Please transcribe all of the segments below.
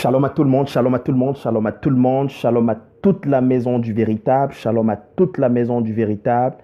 Shalom à tout le monde, shalom à tout le monde, shalom à tout le monde, shalom à toute la maison du véritable, shalom à toute la maison du véritable,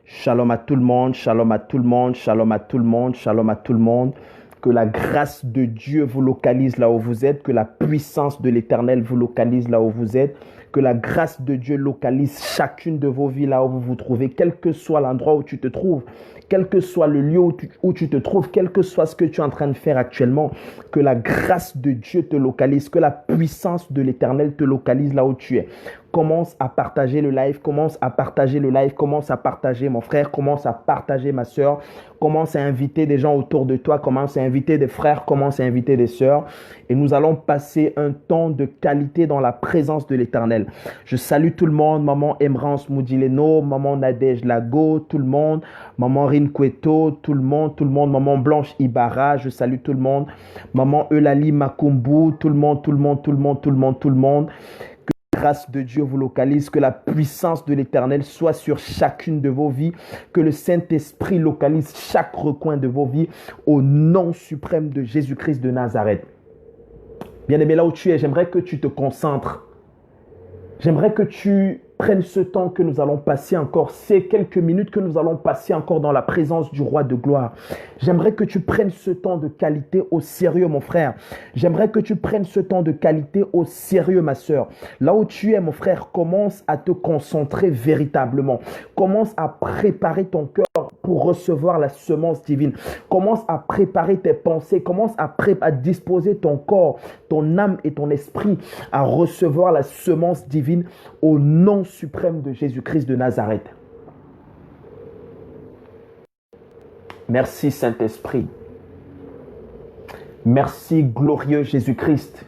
shalom à tout le monde, shalom à tout le monde, shalom à tout le monde, shalom à tout le monde. Que la grâce de Dieu vous localise là où vous êtes, que la puissance de l'Éternel vous localise là où vous êtes, que la grâce de Dieu localise chacune de vos vies là où vous vous trouvez, quel que soit l'endroit où tu te trouves, quel que soit le lieu où tu te trouves, quel que soit ce que tu es en train de faire actuellement, que la grâce de Dieu te localise, que la puissance de l'Éternel te localise là où tu es. Commence à partager le live, commence à partager le live, commence à partager mon frère, commence à partager ma soeur, commence à inviter des gens autour de toi, commence à inviter des frères, commence à inviter des sœurs. Et nous allons passer un temps de qualité dans la présence de l'Éternel. Je salue tout le monde, maman Emrance Moudileno, maman Nadège Lago, tout le monde, maman Rinqueto, tout le monde, maman Blanche Ibarra, je salue tout le monde, maman Eulalie Makumbu, tout le monde. Que la grâce de Dieu vous localise, que la puissance de l'Éternel soit sur chacune de vos vies, que le Saint-Esprit localise chaque recoin de vos vies au nom suprême de Jésus-Christ de Nazareth. Bien-aimé, là où tu es, j'aimerais que tu te concentres. J'aimerais que tu prennes ce temps que nous allons passer encore, ces quelques minutes que nous allons passer encore dans la présence du Roi de gloire. J'aimerais que tu prennes ce temps de qualité au sérieux, mon frère. J'aimerais que tu prennes ce temps de qualité au sérieux, ma soeur. Là où tu es, mon frère, commence à te concentrer véritablement. Commence à préparer ton cœur pour recevoir la semence divine. Commence à préparer tes pensées. Commence à disposer ton corps, ton âme et ton esprit à recevoir la semence divine au nom suprême de Jésus-Christ de Nazareth. Merci Saint-Esprit. Merci glorieux Jésus-Christ.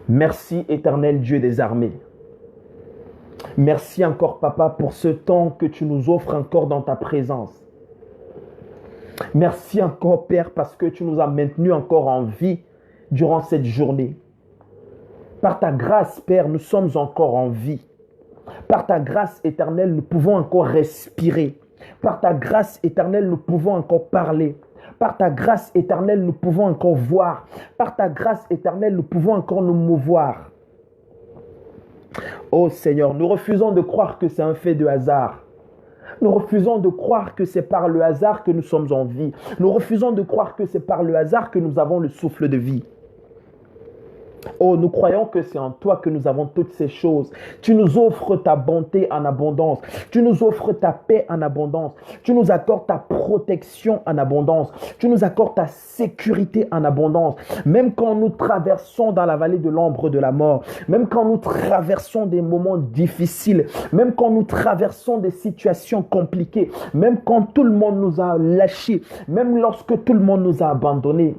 Merci éternel Dieu des armées. Merci encore Papa pour ce temps que tu nous offres encore dans ta présence. Merci encore Père parce que tu nous as maintenus encore en vie durant cette journée. Par ta grâce, Père, nous sommes encore en vie. Par ta grâce éternelle, nous pouvons encore respirer. Par ta grâce éternelle, nous pouvons encore parler. Par ta grâce éternelle, nous pouvons encore voir. Par ta grâce éternelle, nous pouvons encore nous mouvoir. Oh Seigneur, nous refusons de croire que c'est un fait de hasard. Nous refusons de croire que c'est par le hasard que nous sommes en vie. Nous refusons de croire que c'est par le hasard que nous avons le souffle de vie. Oh, nous croyons que c'est en toi que nous avons toutes ces choses. Tu nous offres ta bonté en abondance. Tu nous offres ta paix en abondance. Tu nous accordes ta protection en abondance. Tu nous accordes ta sécurité en abondance. Même quand nous traversons dans la vallée de l'ombre de la mort, même quand nous traversons des moments difficiles, même quand nous traversons des situations compliquées, même quand tout le monde nous a lâchés, même lorsque tout le monde nous a abandonnés.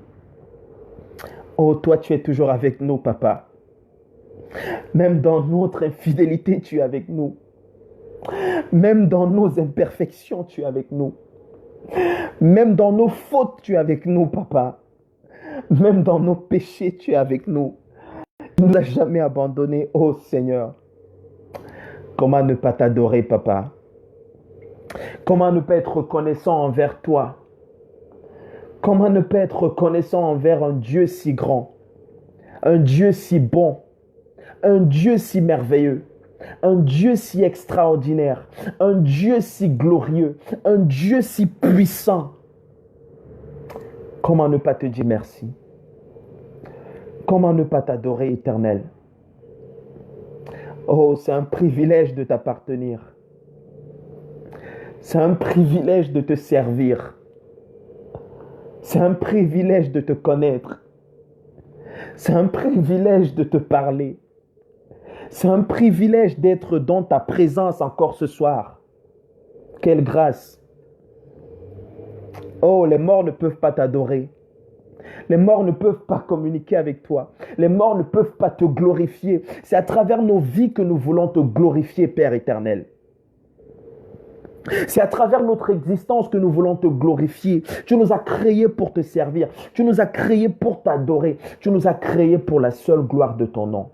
Oh, toi, tu es toujours avec nous, Papa. Même dans notre infidélité, tu es avec nous. Même dans nos imperfections, tu es avec nous. Même dans nos fautes, tu es avec nous, Papa. Même dans nos péchés, tu es avec nous. Tu ne nous as jamais abandonnés, oh Seigneur. Comment ne pas t'adorer, Papa? Comment ne pas être reconnaissant envers toi? Comment ne pas être reconnaissant envers un Dieu si grand, un Dieu si bon, un Dieu si merveilleux, un Dieu si extraordinaire, un Dieu si glorieux, un Dieu si puissant. Comment ne pas te dire merci? Comment ne pas t'adorer, Éternel? Oh, c'est un privilège de t'appartenir. C'est un privilège de te servir. C'est un privilège de te connaître. C'est un privilège de te parler. C'est un privilège d'être dans ta présence encore ce soir. Quelle grâce. Oh, les morts ne peuvent pas t'adorer. Les morts ne peuvent pas communiquer avec toi. Les morts ne peuvent pas te glorifier. C'est à travers nos vies que nous voulons te glorifier, Père éternel. C'est à travers notre existence que nous voulons te glorifier. Tu nous as créés pour te servir. Tu nous as créés pour t'adorer. Tu nous as créés pour la seule gloire de ton nom.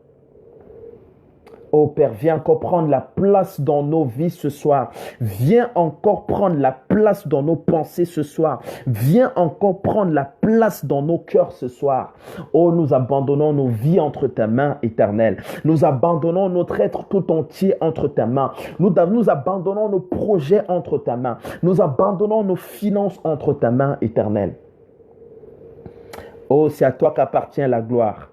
Oh Père, viens encore prendre la place dans nos vies ce soir. Viens encore prendre la place dans nos pensées ce soir. Viens encore prendre la place dans nos cœurs ce soir. Oh, nous abandonnons nos vies entre ta main, Éternel. Nous abandonnons notre être tout entier entre ta main. Nous abandonnons nos projets entre ta main. Nous abandonnons nos finances entre ta main, Éternel. Oh, c'est à toi qu'appartient la gloire.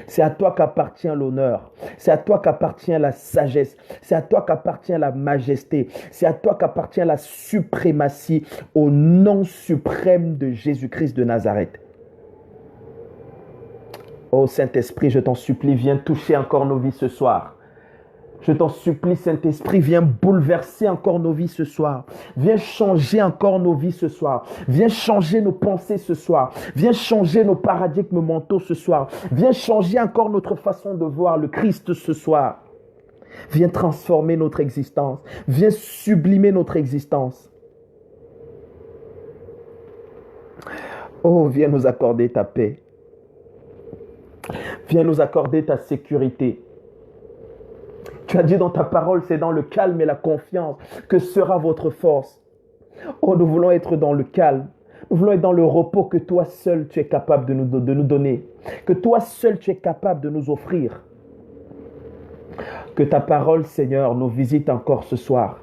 C'est à toi qu'appartient l'honneur. C'est à toi qu'appartient la sagesse. C'est à toi qu'appartient la majesté. C'est à toi qu'appartient la suprématie au nom suprême de Jésus-Christ de Nazareth. Oh Saint-Esprit, je t'en supplie, viens toucher encore nos vies ce soir. Je t'en supplie, Saint-Esprit, viens bouleverser encore nos vies ce soir. Viens changer encore nos vies ce soir. Viens changer nos pensées ce soir. Viens changer nos paradigmes mentaux ce soir. Viens changer encore notre façon de voir le Christ ce soir. Viens transformer notre existence. Viens sublimer notre existence. Oh, viens nous accorder ta paix. Viens nous accorder ta sécurité. Tu as dit dans ta parole, c'est dans le calme et la confiance que sera votre force. Oh, nous voulons être dans le calme. Nous voulons être dans le repos que toi seul tu es capable de nous donner. Que toi seul tu es capable de nous offrir. Que ta parole, Seigneur, nous visite encore ce soir.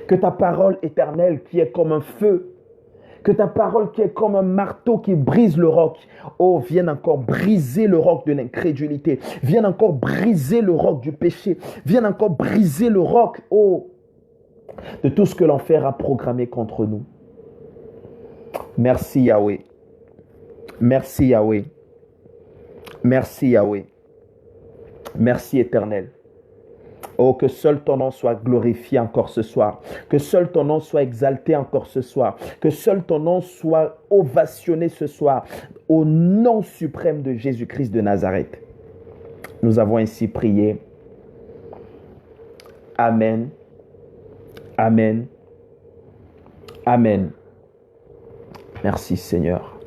Que ta parole éternelle qui est comme un feu, que ta parole qui est comme un marteau qui brise le roc, oh, vienne encore briser le roc de l'incrédulité, vienne encore briser le roc du péché, vienne encore briser le roc, oh, de tout ce que l'enfer a programmé contre nous. Merci Yahweh. Merci Yahweh. Merci Yahweh. Merci Éternel. Oh, que seul ton nom soit glorifié encore ce soir. Que seul ton nom soit exalté encore ce soir. Que seul ton nom soit ovationné ce soir. Au nom suprême de Jésus-Christ de Nazareth. Nous avons ainsi prié. Amen. Amen. Amen. Merci Seigneur.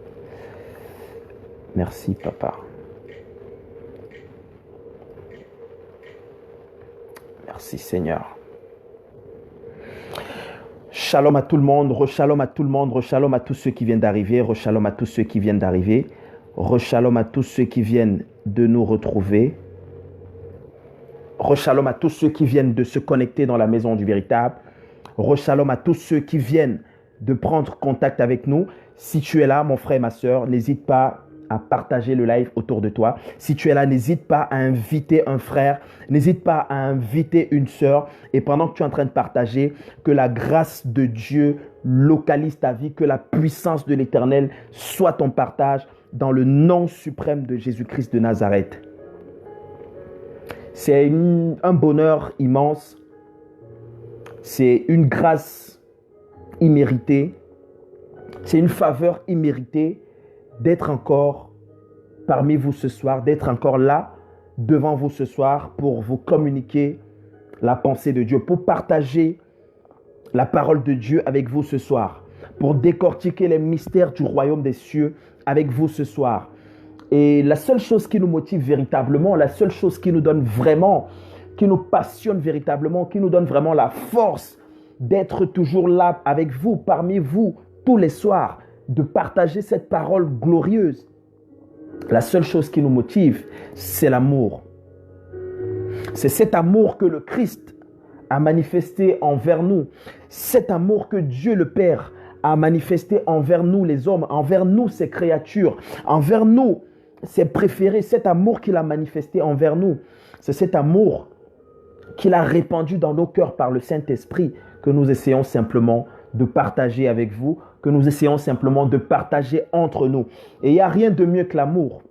Merci Papa. Merci Seigneur. Shalom à tout le monde, re-shalom à tout le monde, re-shalom à tous ceux qui viennent d'arriver, re-shalom à tous ceux qui viennent d'arriver, re-shalom à tous ceux qui viennent de nous retrouver, re-shalom à tous ceux qui viennent de se connecter dans la maison du véritable, re-shalom à tous ceux qui viennent de prendre contact avec nous. Si tu es là, mon frère et ma soeur, n'hésite pas à partager le live autour de toi. Si tu es là, n'hésite pas à inviter un frère, n'hésite pas à inviter une sœur. Et pendant que tu es en train de partager, que la grâce de Dieu localise ta vie, que la puissance de l'Éternel soit ton partage dans le nom suprême de Jésus-Christ de Nazareth. C'est un bonheur immense. C'est une grâce imméritée. C'est une faveur imméritée d'être encore parmi vous ce soir, d'être encore là devant vous ce soir pour vous communiquer la pensée de Dieu, pour partager la parole de Dieu avec vous ce soir, pour décortiquer les mystères du royaume des cieux avec vous ce soir. Et la seule chose qui nous motive véritablement, la seule chose qui nous donne vraiment, qui nous passionne véritablement, qui nous donne vraiment la force d'être toujours là avec vous, parmi vous, tous les soirs, de partager cette parole glorieuse. La seule chose qui nous motive, c'est l'amour. C'est cet amour que le Christ a manifesté envers nous. Cet amour que Dieu le Père a manifesté envers nous les hommes, envers nous ses créatures, envers nous ses préférés. Cet amour qu'il a manifesté envers nous, c'est cet amour qu'il a répandu dans nos cœurs par le Saint-Esprit que nous essayons simplement de partager avec vous, que nous essayons simplement de partager entre nous. Et il n'y a rien de mieux que l'amour.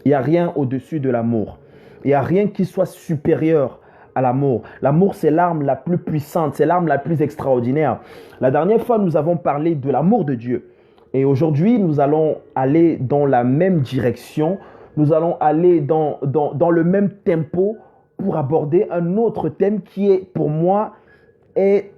Il n'y a rien au-dessus de l'amour. Il n'y a rien qui soit supérieur à l'amour. L'amour, c'est l'arme la plus puissante, c'est l'arme la plus extraordinaire. La dernière fois, nous avons parlé de l'amour de Dieu. Et aujourd'hui, nous allons aller dans la même direction. Nous allons aller dans le même tempo pour aborder un autre thème qui est, pour moi, est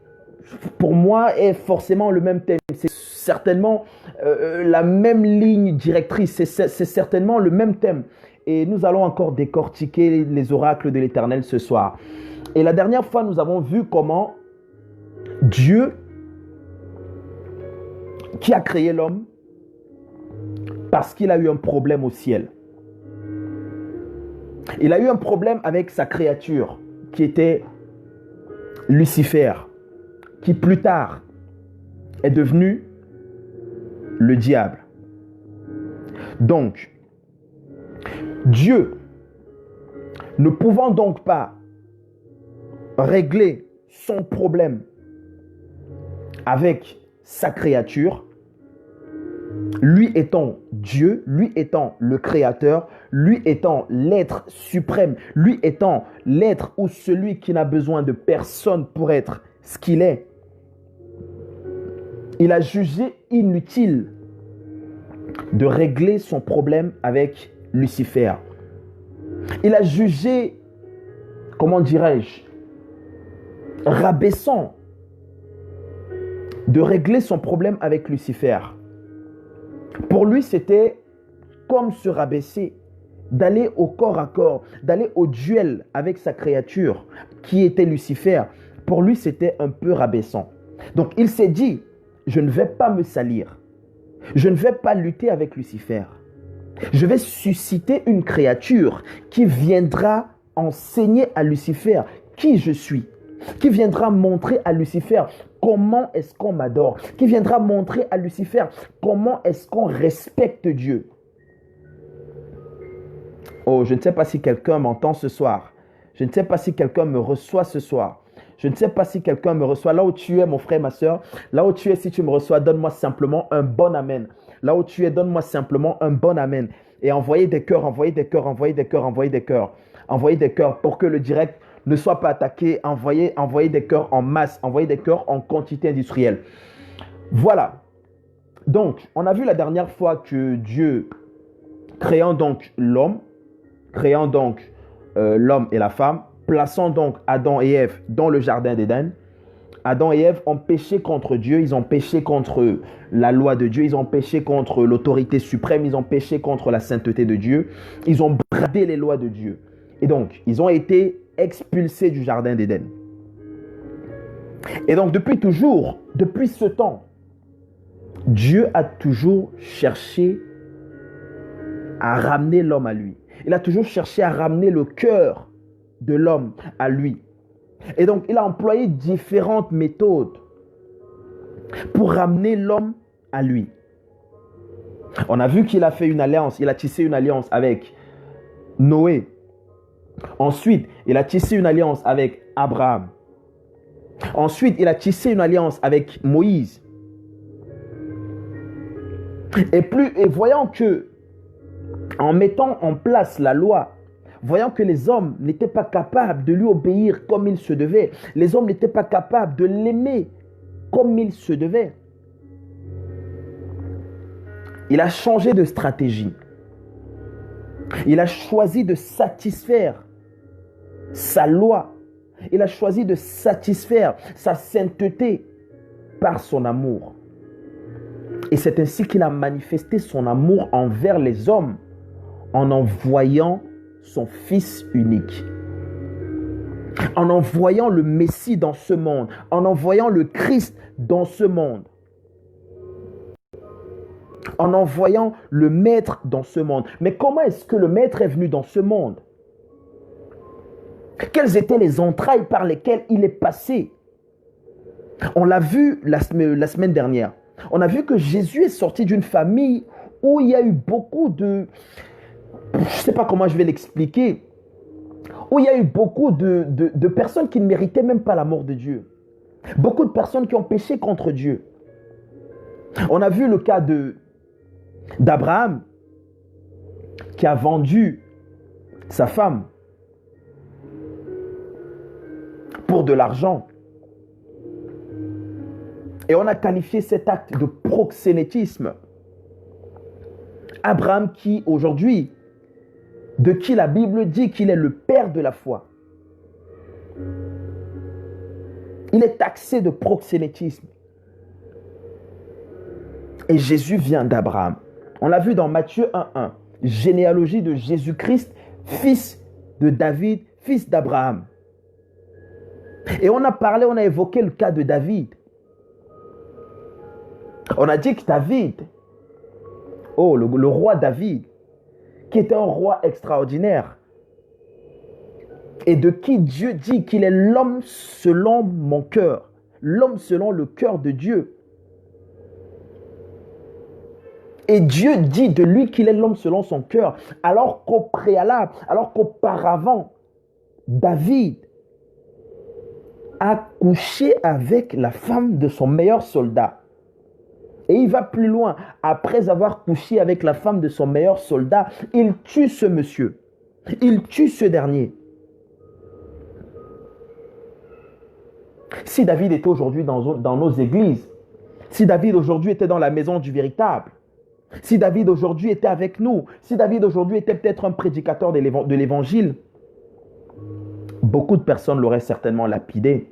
pour moi, est forcément le même thème. C'est certainement la même ligne directrice. C'est certainement le même thème. Et nous allons encore décortiquer les oracles de l'Éternel ce soir. Et la dernière fois, nous avons vu comment Dieu, qui a créé l'homme, parce qu'il a eu un problème au ciel. Il a eu un problème avec sa créature, qui était Lucifer, qui plus tard est devenu le diable. Donc, Dieu, ne pouvant donc pas régler son problème avec sa créature, lui étant Dieu, lui étant le Créateur, lui étant l'être suprême, lui étant l'être ou celui qui n'a besoin de personne pour être ce qu'il est, il a jugé inutile de régler son problème avec Lucifer. Il a jugé, comment dirais-je, rabaissant de régler son problème avec Lucifer. Pour lui, c'était comme se rabaisser, d'aller au corps à corps, d'aller au duel avec sa créature qui était Lucifer. Pour lui, c'était un peu rabaissant. Donc, il s'est dit, je ne vais pas me salir. Je ne vais pas lutter avec Lucifer. Je vais susciter une créature qui viendra enseigner à Lucifer qui je suis, qui viendra montrer à Lucifer comment est-ce qu'on m'adore, qui viendra montrer à Lucifer comment est-ce qu'on respecte Dieu. Oh, je ne sais pas si quelqu'un m'entend ce soir. Je ne sais pas si quelqu'un me reçoit ce soir. Je ne sais pas si quelqu'un me reçoit. Là où tu es, mon frère, ma soeur, là où tu es, si tu me reçois, donne-moi simplement un bon amen. Là où tu es, donne-moi simplement un bon amen. Et envoyez des cœurs, envoyez des cœurs, envoyez des cœurs, envoyez des cœurs. Envoyez des cœurs pour que le direct ne soit pas attaqué. Envoyez des cœurs en masse, envoyez des cœurs en quantité industrielle. Voilà. Donc, on a vu la dernière fois que Dieu, créant donc l'homme, l'homme et la femme, plaçant donc Adam et Ève dans le jardin d'Éden. Adam et Ève ont péché contre Dieu, ils ont péché contre la loi de Dieu, ils ont péché contre l'autorité suprême, ils ont péché contre la sainteté de Dieu, ils ont bradé les lois de Dieu. Et donc, ils ont été expulsés du jardin d'Éden. Et donc, depuis toujours, depuis ce temps, Dieu a toujours cherché à ramener l'homme à lui. Il a toujours cherché à ramener le cœur de l'homme à lui. Et donc, il a employé différentes méthodes pour ramener l'homme à lui. On a vu qu'il a fait une alliance, il a tissé une alliance avec Noé. Ensuite, il a tissé une alliance avec Abraham. Ensuite, il a tissé une alliance avec Moïse. Et voyant que, en mettant en place la loi, voyant que les hommes n'étaient pas capables de lui obéir comme il se devait, les hommes n'étaient pas capables de l'aimer comme il se devait, il a changé de stratégie. Il a choisi de satisfaire sa loi. Il a choisi de satisfaire sa sainteté par son amour. Et c'est ainsi qu'il a manifesté son amour envers les hommes en envoyant son Fils unique. En envoyant le Messie dans ce monde, en envoyant le Christ dans ce monde, en envoyant le Maître dans ce monde. Mais comment est-ce que le Maître est venu dans ce monde? Quelles étaient les entrailles par lesquelles il est passé? On l'a vu la semaine dernière. On a vu que Jésus est sorti d'une famille où il y a eu beaucoup de... Je ne sais pas comment je vais l'expliquer. Où il y a eu beaucoup de personnes qui ne méritaient même pas la mort de Dieu. Beaucoup de personnes qui ont péché contre Dieu. On a vu le cas d'Abraham qui a vendu sa femme pour de l'argent. Et on a qualifié cet acte de proxénétisme. Abraham qui aujourd'hui, de qui la Bible dit qu'il est le père de la foi. Il est taxé de proxénétisme. Et Jésus vient d'Abraham. On l'a vu dans Matthieu 1:1. Généalogie de Jésus-Christ, fils de David, fils d'Abraham. Et on a évoqué le cas de David. On a dit que David, le roi David, qui était un roi extraordinaire, et de qui Dieu dit qu'il est l'homme selon mon cœur, l'homme selon le cœur de Dieu. Et Dieu dit de lui qu'il est l'homme selon son cœur, alors qu'auparavant, David a couché avec la femme de son meilleur soldat. Et il va plus loin. Après avoir couché avec la femme de son meilleur soldat, il tue ce monsieur. Il tue ce dernier. Si David était aujourd'hui dans nos églises, si David aujourd'hui était dans la maison du véritable, si David aujourd'hui était avec nous, si David aujourd'hui était peut-être un prédicateur de l'évangile, beaucoup de personnes l'auraient certainement lapidé.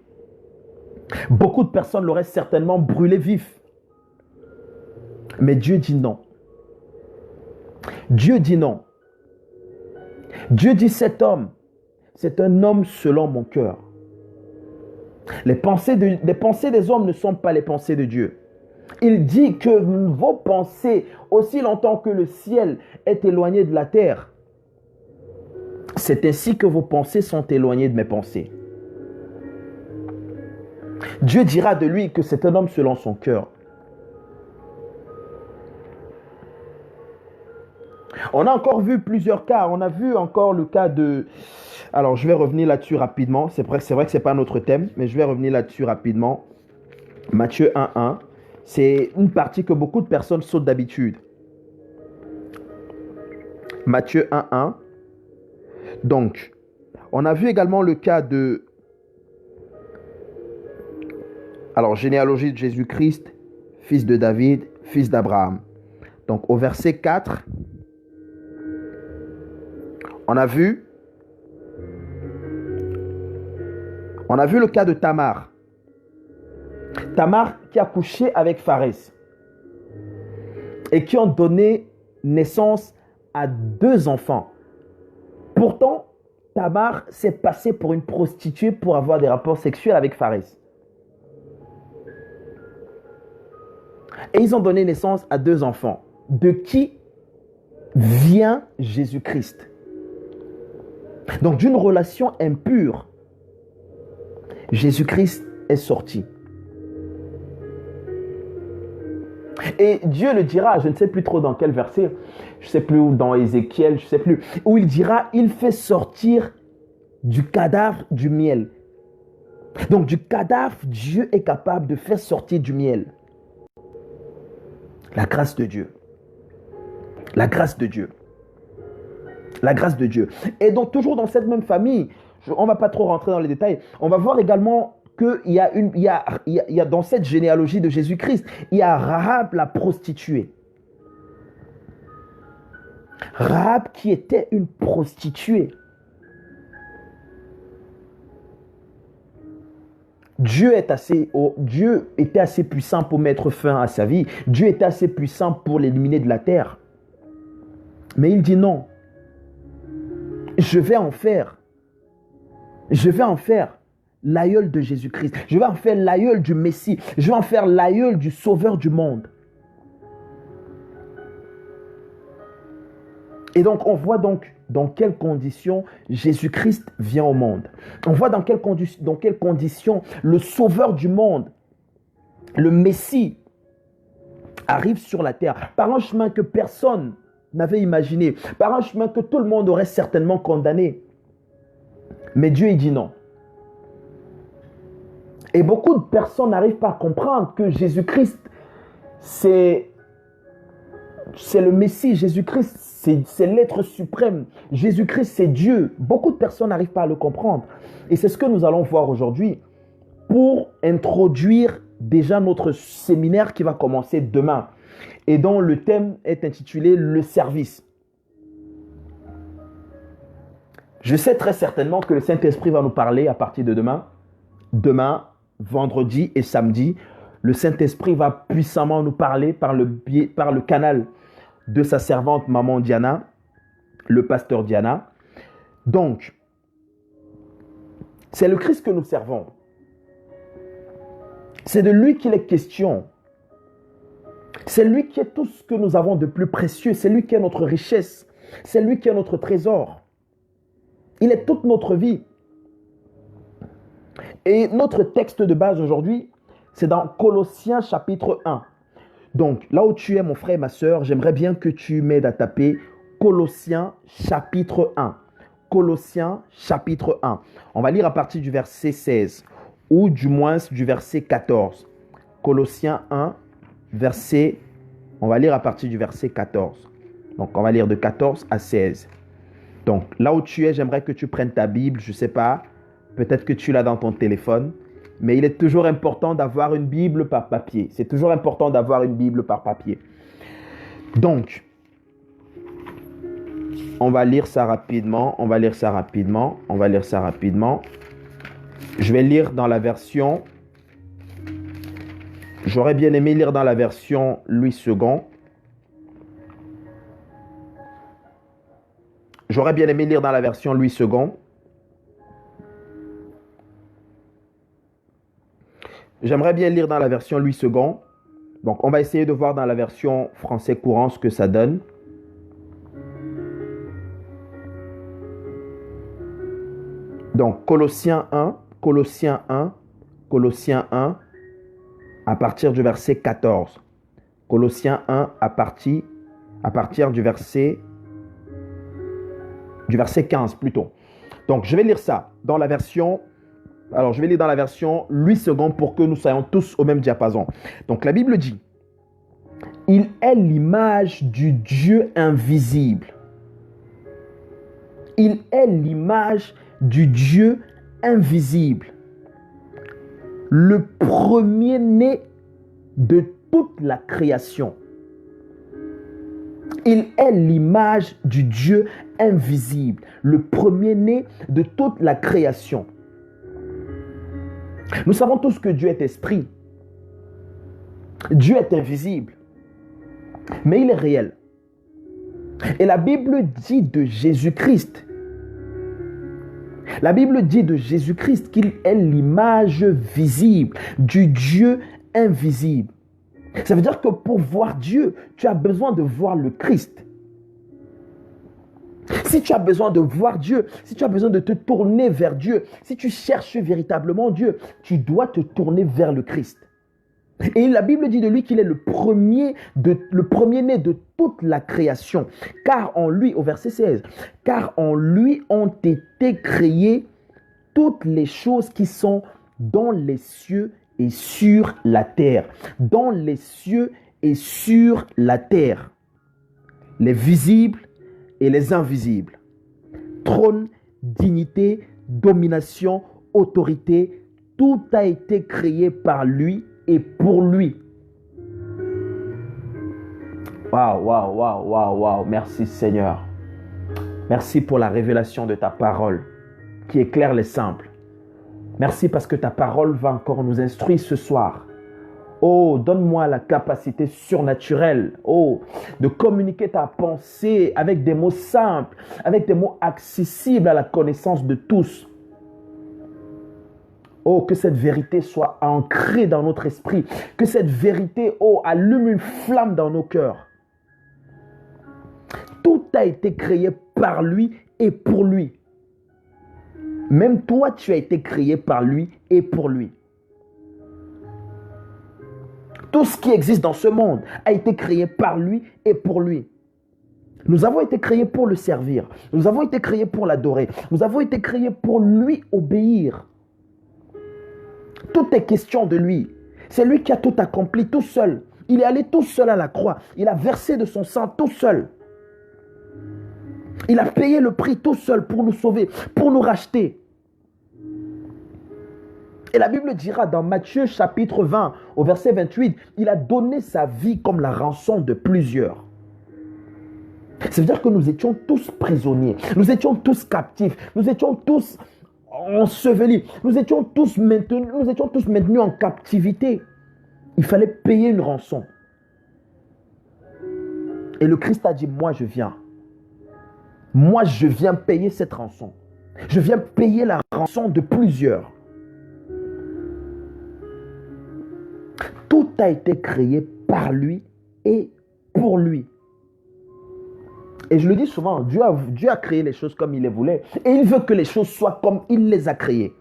Beaucoup de personnes l'auraient certainement brûlé vif. Mais Dieu dit non. Dieu dit non. Dieu dit cet homme, c'est un homme selon mon cœur. Les pensées des hommes ne sont pas les pensées de Dieu. Il dit que vos pensées, aussi longtemps que le ciel est éloigné de la terre, c'est ainsi que vos pensées sont éloignées de mes pensées. Dieu dira de lui que c'est un homme selon son cœur. On a encore vu plusieurs cas. On a vu encore le cas de... Alors, je vais revenir là-dessus rapidement. C'est vrai que ce n'est pas notre thème, mais je vais revenir là-dessus rapidement. Matthieu 1:1. C'est une partie que beaucoup de personnes sautent d'habitude. Matthieu 1:1. Donc, on a vu également le cas de... Alors, généalogie de Jésus-Christ, fils de David, fils d'Abraham. Donc, au verset 4... On a vu le cas de Tamar. Tamar qui a couché avec Pharès et qui ont donné naissance à 2 enfants. Pourtant, Tamar s'est passée pour une prostituée pour avoir des rapports sexuels avec Pharès. Et ils ont donné naissance à 2 enfants, de qui vient Jésus-Christ. Donc, d'une relation impure, Jésus-Christ est sorti. Et Dieu le dira, je ne sais plus trop dans quel verset, je ne sais plus où, dans Ézéchiel, je ne sais plus, où il dira, il fait sortir du cadavre du miel. Donc, du cadavre, Dieu est capable de faire sortir du miel. La grâce de Dieu. La grâce de Dieu. La grâce de Dieu. Et donc, toujours dans cette même famille, on ne va pas trop rentrer dans les détails, on va voir également qu'il y a dans cette généalogie de Jésus-Christ, il y a Rahab la prostituée. Rahab qui était une prostituée. Dieu était assez puissant pour mettre fin à sa vie. Dieu était assez puissant pour l'éliminer de la terre. Mais il dit non. Je vais en faire l'aïeul de Jésus-Christ. Je vais en faire l'aïeul du Messie. Je vais en faire l'aïeul du Sauveur du monde. Et donc, on voit donc dans quelles conditions Jésus-Christ vient au monde. On voit dans quelles conditions le Sauveur du monde, le Messie, arrive sur la terre par un chemin que personne n'avait imaginé, par un chemin que tout le monde aurait certainement condamné. Mais Dieu, il dit non. Et beaucoup de personnes n'arrivent pas à comprendre que Jésus-Christ, c'est le Messie. Jésus-Christ, c'est l'être suprême. Jésus-Christ, c'est Dieu. Beaucoup de personnes n'arrivent pas à le comprendre. Et c'est ce que nous allons voir aujourd'hui pour introduire déjà notre séminaire qui va commencer demain et dont le thème est intitulé « Le service ». Je sais très certainement que le Saint-Esprit va nous parler à partir de demain vendredi et samedi, le Saint-Esprit va puissamment nous parler par le canal de sa servante maman Diana, le pasteur Diana. Donc, c'est le Christ que nous servons. C'est de lui qu'il est question. C'est lui qui est tout ce que nous avons de plus précieux. C'est lui qui est notre richesse. C'est lui qui est notre trésor. Il est toute notre vie. Et notre texte de base aujourd'hui, c'est dans Colossiens chapitre 1. Donc, là où tu es, mon frère et ma soeur, j'aimerais bien que tu m'aides à taper Colossiens chapitre 1. Colossiens chapitre 1. On va lire à partir du verset 16 ou du moins du verset 14. Colossiens 1, on va lire à partir du verset 14. Donc, on va lire de 14 à 16. Donc, là où tu es, j'aimerais que tu prennes ta Bible, je ne sais pas, peut-être que tu l'as dans ton téléphone, mais il est toujours important d'avoir une Bible par papier. C'est toujours important d'avoir une Bible par papier. Donc, on va lire ça rapidement, Je vais lire dans la version, j'aurais bien aimé lire dans la version Louis II. J'aurais bien aimé lire dans la version Louis II. J'aimerais bien lire dans la version Louis II. Donc, on va essayer de voir dans la version français courant ce que ça donne. Donc, Colossiens 1, à partir du verset 14. Colossiens 1, à partir du verset 15 plutôt. Donc, je vais lire ça dans la version... Alors, je vais lire dans la version Louis II pour que nous soyons tous au même diapason. Donc, la Bible dit, « Il est l'image du Dieu invisible. » Il est l'image du Dieu invisible. Le premier-né de toute la création. Il est l'image du Dieu invisible. Le premier-né de toute la création. Nous savons tous que Dieu est esprit. Dieu est invisible. Mais il est réel. Et la Bible dit de Jésus-Christ. La Bible dit de Jésus-Christ qu'il est l'image visible du Dieu invisible. Ça veut dire que pour voir Dieu, tu as besoin de voir le Christ. Si tu as besoin de voir Dieu, si tu as besoin de te tourner vers Dieu, si tu cherches véritablement Dieu, tu dois te tourner vers le Christ. Et la Bible dit de lui qu'il est le premier-né de toute la création. Car en lui, au verset 16, car en lui ont été créées toutes les choses qui sont dans les cieux et sur la terre. Dans les cieux et sur la terre. Les visibles et les invisibles. Trône, dignité, domination, autorité, tout a été créé par lui et pour lui. Waouh. Merci Seigneur. Merci pour la révélation de ta parole qui éclaire les simples. Merci parce que ta parole va encore nous instruire ce soir. Oh, donne-moi la capacité surnaturelle, de communiquer ta pensée avec des mots simples, avec des mots accessibles à la connaissance de tous. Oh, que cette vérité soit ancrée dans notre esprit. Que cette vérité, allume une flamme dans nos cœurs. Tout a été créé par lui et pour lui. Même toi, tu as été créé par lui et pour lui. Tout ce qui existe dans ce monde a été créé par lui et pour lui. Nous avons été créés pour le servir. Nous avons été créés pour l'adorer. Nous avons été créés pour lui obéir. Tout est question de lui. C'est lui qui a tout accompli tout seul. Il est allé tout seul à la croix. Il a versé de son sang tout seul. Il a payé le prix tout seul pour nous sauver, pour nous racheter. Et la Bible dira dans Matthieu chapitre 20, au verset 28, il a donné sa vie comme la rançon de plusieurs. Ça veut dire que nous étions tous prisonniers, nous étions tous captifs, nous étions tous ensevelis. Nous étions tous maintenus en captivité. Il fallait payer une rançon. Et le Christ a dit, moi je viens. Moi je viens payer cette rançon. Je viens payer la rançon de plusieurs. Tout a été créé par lui et pour lui. Et je le dis souvent, Dieu a créé les choses comme il les voulait. Et il veut que les choses soient comme il les a créées.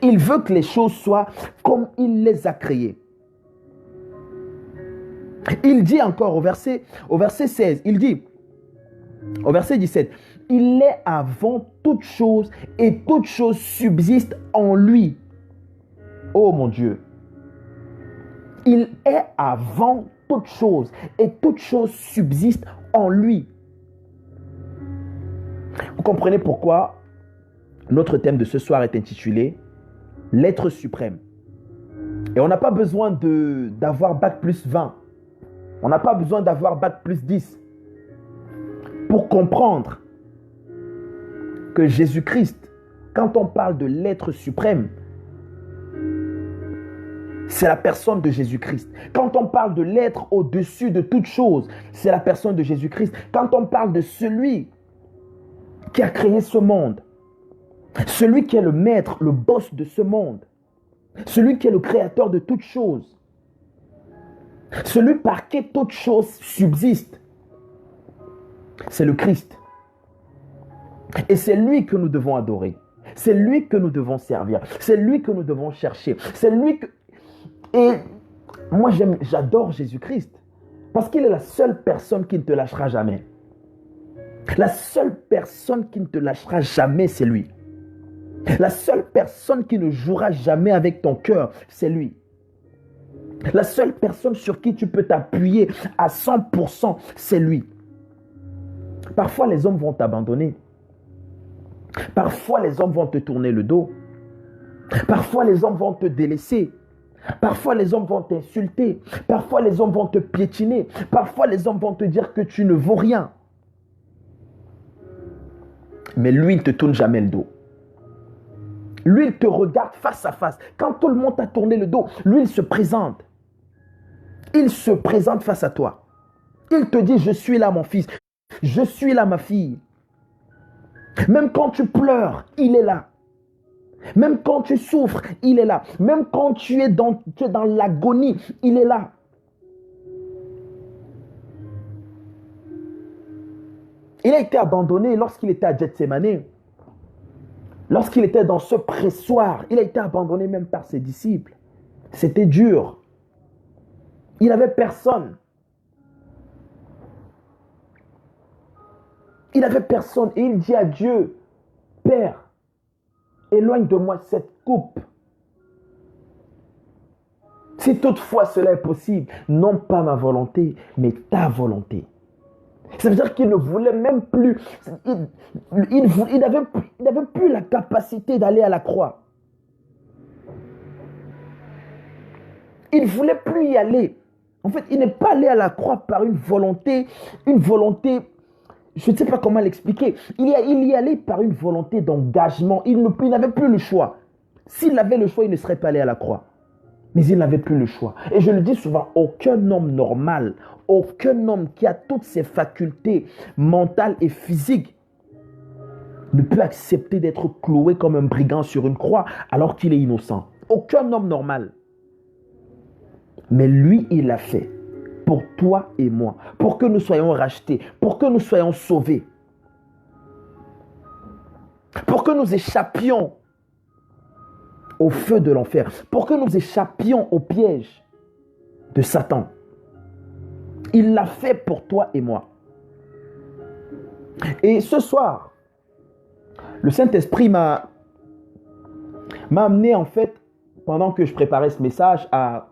Il veut que les choses soient comme il les a créées. Il dit encore au verset 16, il dit, au verset 17, il est avant toute chose et toute chose subsiste en lui. Oh mon Dieu. Il est avant toute chose et toute chose subsiste en lui. Vous comprenez pourquoi notre thème de ce soir est intitulé l'être suprême. Et on n'a pas besoin d'avoir bac plus 20. On n'a pas besoin d'avoir bac plus 10 pour comprendre que Jésus-Christ, quand on parle de l'être suprême, c'est la personne de Jésus-Christ. Quand on parle de l'être au-dessus de toute chose, c'est la personne de Jésus-Christ. Quand on parle de celui qui a créé ce monde, celui qui est le maître, le boss de ce monde, celui qui est le créateur de toutes choses, celui par qui toute chose subsiste, c'est le Christ. Et c'est lui que nous devons adorer. C'est lui que nous devons servir. C'est lui que nous devons chercher. C'est lui que... Et moi, j'adore Jésus-Christ parce qu'il est la seule personne qui ne te lâchera jamais. La seule personne qui ne te lâchera jamais, c'est lui. La seule personne qui ne jouera jamais avec ton cœur, c'est lui. La seule personne sur qui tu peux t'appuyer à 100%, c'est lui. Parfois, les hommes vont t'abandonner. Parfois, les hommes vont te tourner le dos. Parfois, les hommes vont te délaisser. Parfois, les hommes vont t'insulter. Parfois, les hommes vont te piétiner. Parfois, les hommes vont te dire que tu ne vaux rien. Mais lui, il ne te tourne jamais le dos. Lui, il te regarde face à face. Quand tout le monde t'a tourné le dos, lui, il se présente. Il se présente face à toi. Il te dit, je suis là, mon fils. Je suis là, ma fille. Même quand tu pleures, il est là. Même quand tu souffres, il est là. Même quand tu es dans l'agonie, il est là. Il a été abandonné lorsqu'il était à Gethsémane. Lorsqu'il était dans ce pressoir, il a été abandonné même par ses disciples. C'était dur. Il n'avait personne. Il n'avait personne. Et il dit à Dieu, Père, éloigne de moi cette coupe. Si toutefois cela est possible, non pas ma volonté, mais ta volonté. Ça veut dire qu'il ne voulait même plus, il n'avait plus la capacité d'aller à la croix. Il ne voulait plus y aller. En fait, il n'est pas allé à la croix par une volonté, je ne sais pas comment l'expliquer. Il y allait par une volonté d'engagement. Il n'avait plus le choix. S'il avait le choix, il ne serait pas allé à la croix. Mais il n'avait plus le choix. Et je le dis souvent, aucun homme normal, aucun homme qui a toutes ses facultés mentales et physiques ne peut accepter d'être cloué comme un brigand sur une croix alors qu'il est innocent. Aucun homme normal. Mais lui, il l'a fait pour toi et moi, pour que nous soyons rachetés, pour que nous soyons sauvés, pour que nous échappions au feu de l'enfer, pour que nous échappions au piège de Satan. Il l'a fait pour toi et moi. Et ce soir, le Saint-Esprit m'a amené en fait, pendant que je préparais ce message, à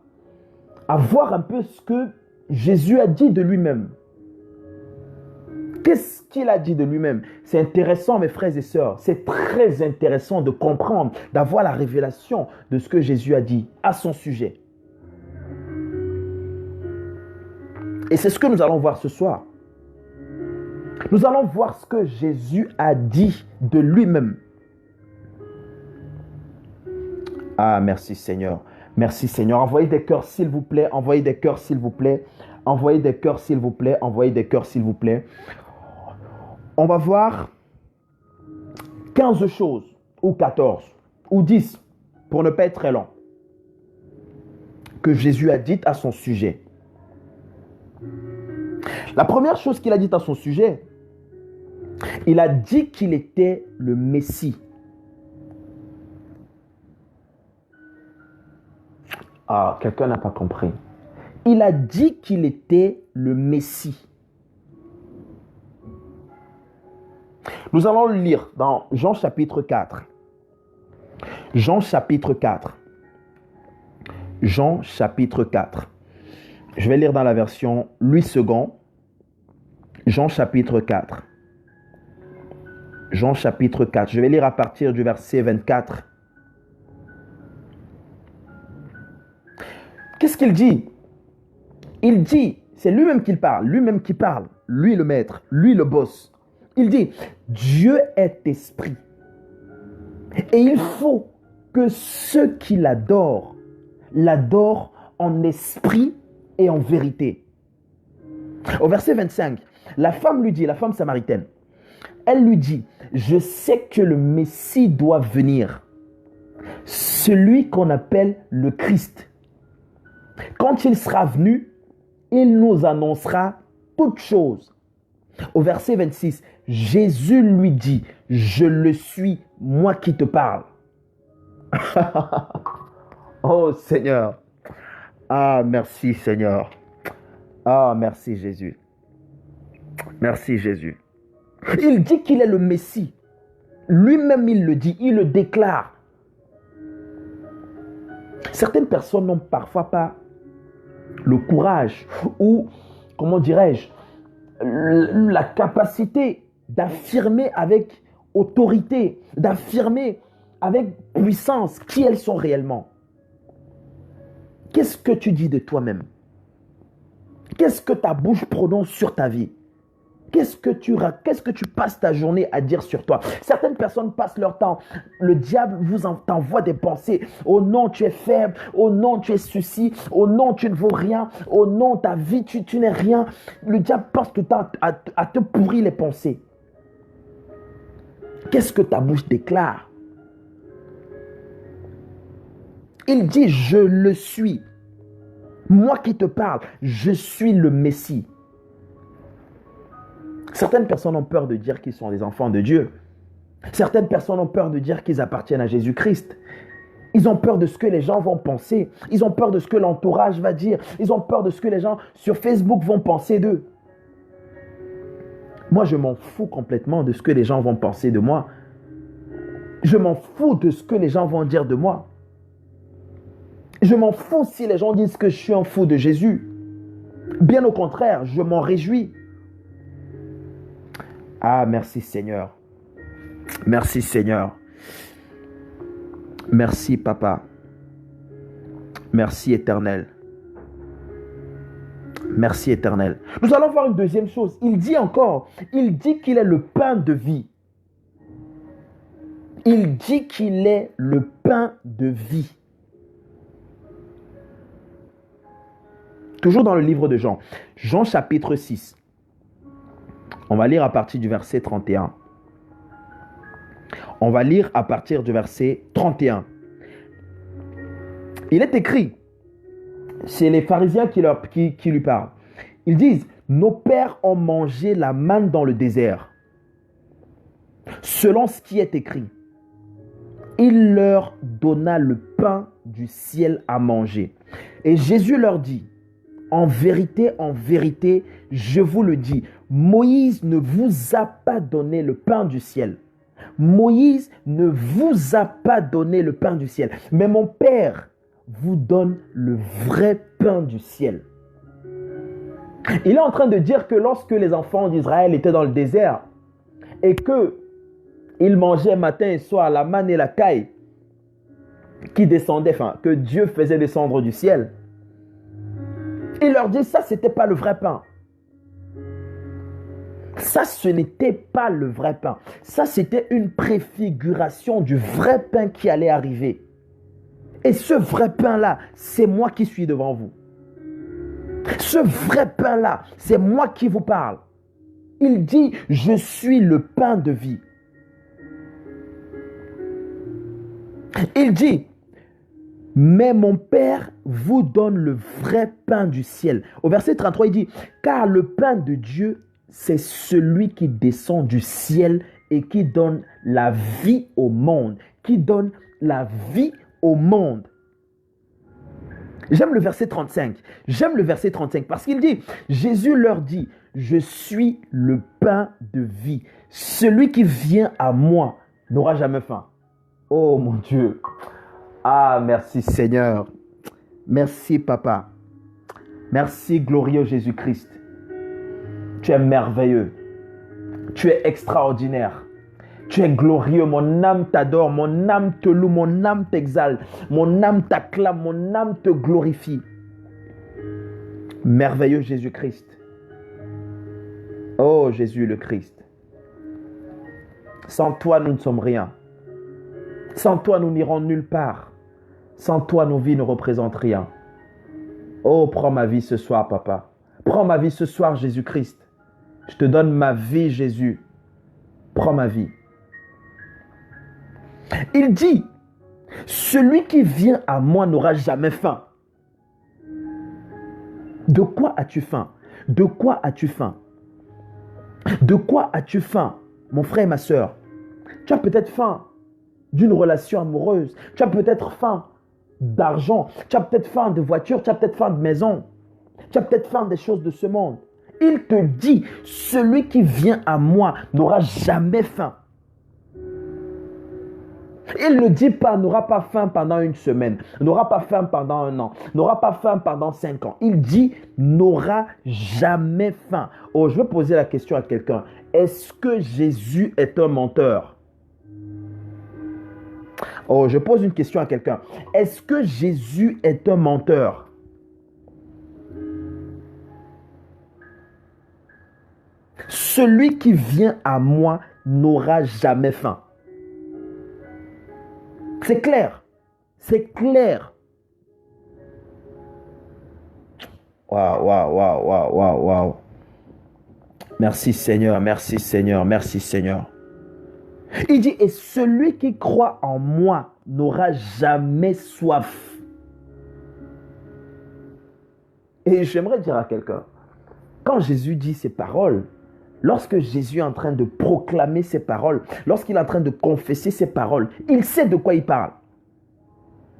voir un peu ce que Jésus a dit de lui-même. Qu'est-ce qu'il a dit de lui-même? C'est intéressant, mes frères et sœurs. C'est très intéressant de comprendre, d'avoir la révélation de ce que Jésus a dit à son sujet. Et c'est ce que nous allons voir ce soir. Nous allons voir ce que Jésus a dit de lui-même. Ah, merci Seigneur. Merci Seigneur. Envoyez des cœurs s'il vous plaît. Envoyez des cœurs s'il vous plaît. Envoyez des cœurs s'il vous plaît. Envoyez des cœurs s'il vous plaît. On va voir 15 choses, ou 14, ou 10, pour ne pas être très long, que Jésus a dites à son sujet. La première chose qu'il a dite à son sujet, il a dit qu'il était le Messie. Ah, quelqu'un n'a pas compris. Il a dit qu'il était le Messie. Nous allons le lire dans Jean chapitre 4. Jean chapitre 4. Jean chapitre 4. Je vais lire dans la version Louis II. Jean chapitre 4. Jean chapitre 4. Je vais lire à partir du verset 24. Qu'est-ce qu'il dit? Il dit, c'est lui-même qui parle, lui le maître, lui le boss. Il dit, Dieu est esprit. Et il faut que ceux qui l'adorent en esprit et en vérité. Au verset 25, la femme lui dit, la femme samaritaine, elle lui dit, je sais que le Messie doit venir, celui qu'on appelle le Christ. Quand il sera venu, il nous annoncera toutes choses. Au verset 26, Jésus lui dit, je le suis, moi qui te parle. Oh Seigneur. Ah, merci Seigneur. Ah, merci Jésus. Merci Jésus. Il dit qu'il est le Messie. Lui-même, il le dit, il le déclare. Certaines personnes n'ont parfois pas le courage ou, comment dirais-je, la capacité d'affirmer avec autorité, d'affirmer avec puissance qui elles sont réellement. Qu'est-ce que tu dis de toi-même? Qu'est-ce que ta bouche prononce sur ta vie? Qu'est-ce que tu passes ta journée à dire sur toi? Certaines personnes passent leur temps. Le diable t'envoie des pensées. Oh non, tu es faible. Oh non, tu es ceci. Oh non, tu ne vaux rien. Oh non, ta vie, tu n'es rien. Le diable passe tout le temps à te pourrir les pensées. Qu'est-ce que ta bouche déclare? Il dit, je le suis. Moi qui te parle, je suis le Messie. Certaines personnes ont peur de dire qu'ils sont des enfants de Dieu. Certaines personnes ont peur de dire qu'ils appartiennent à Jésus-Christ. Ils ont peur de ce que les gens vont penser. Ils ont peur de ce que l'entourage va dire. Ils ont peur de ce que les gens sur Facebook vont penser d'eux. Moi, je m'en fous complètement de ce que les gens vont penser de moi. Je m'en fous de ce que les gens vont dire de moi. Je m'en fous si les gens disent que je suis un fou de Jésus. Bien au contraire, je m'en réjouis. Ah, merci Seigneur. Merci Seigneur. Merci Papa. Merci Éternel. Merci Éternel. Nous allons voir une deuxième chose. Il dit encore, il dit qu'il est le pain de vie. Il dit qu'il est le pain de vie. Toujours dans le livre de Jean. Jean chapitre 6. On va lire à partir du verset 31. On va lire à partir du verset 31. Il est écrit, c'est les pharisiens qui lui parlent. Ils disent, nos pères ont mangé la manne dans le désert, selon ce qui est écrit. Il leur donna le pain du ciel à manger. Et Jésus leur dit, en vérité, je vous le dis, Moïse ne vous a pas donné le pain du ciel. Moïse ne vous a pas donné le pain du ciel. Mais mon Père vous donne le vrai pain du ciel. Il est en train de dire que lorsque les enfants d'Israël étaient dans le désert et qu'ils mangeaient matin et soir la manne et la caille qui descendaient, que Dieu faisait descendre du ciel, il leur dit, ça, c'était pas le vrai pain. Ça, ce n'était pas le vrai pain. Ça, c'était une préfiguration du vrai pain qui allait arriver. Et ce vrai pain-là, c'est moi qui suis devant vous. Ce vrai pain-là, c'est moi qui vous parle. Il dit, je suis le pain de vie. Il dit, mais mon Père vous donne le vrai pain du ciel. Au verset 33, il dit, car le pain de Dieu, c'est celui qui descend du ciel et qui donne la vie au monde. Qui donne la vie au monde. J'aime le verset 35. J'aime le verset 35 parce qu'il dit, Jésus leur dit, je suis le pain de vie. Celui qui vient à moi n'aura jamais faim. Oh mon Dieu. Ah, merci Seigneur. Merci Papa. Merci glorieux Jésus-Christ. Tu es merveilleux. Tu es extraordinaire. Tu es glorieux, mon âme t'adore, mon âme te loue, mon âme t'exalte, mon âme t'acclame, mon âme te glorifie. Merveilleux Jésus-Christ. Oh Jésus le Christ. Sans toi, nous ne sommes rien. Sans toi, nous n'irons nulle part. Sans toi, nos vies ne représentent rien. Oh, prends ma vie ce soir, Papa. Prends ma vie ce soir, Jésus-Christ. Je te donne ma vie, Jésus. Prends ma vie. Il dit, celui qui vient à moi n'aura jamais faim. De quoi as-tu faim? De quoi as-tu faim? De quoi as-tu faim, mon frère et ma soeur? Tu as peut-être faim d'une relation amoureuse. Tu as peut-être faim d'argent. Tu as peut-être faim de voiture. Tu as peut-être faim de maison. Tu as peut-être faim des choses de ce monde. Il te dit, celui qui vient à moi n'aura jamais faim. Il ne dit pas, n'aura pas faim pendant une semaine, n'aura pas faim pendant un an, n'aura pas faim pendant 5 ans. Il dit, n'aura jamais faim. Oh, je vais poser la question à quelqu'un. Est-ce que Jésus est un menteur? Oh, je pose une question à quelqu'un. Est-ce que Jésus est un menteur? Celui qui vient à moi n'aura jamais faim. C'est clair. C'est clair. Waouh, waouh, waouh, waouh, waouh, waouh. Merci Seigneur, merci Seigneur, merci Seigneur. Il dit, et celui qui croit en moi n'aura jamais soif. Et j'aimerais dire à quelqu'un, quand Jésus dit ces paroles, lorsque Jésus est en train de proclamer ces paroles, lorsqu'il est en train de confesser ces paroles, il sait de quoi il parle.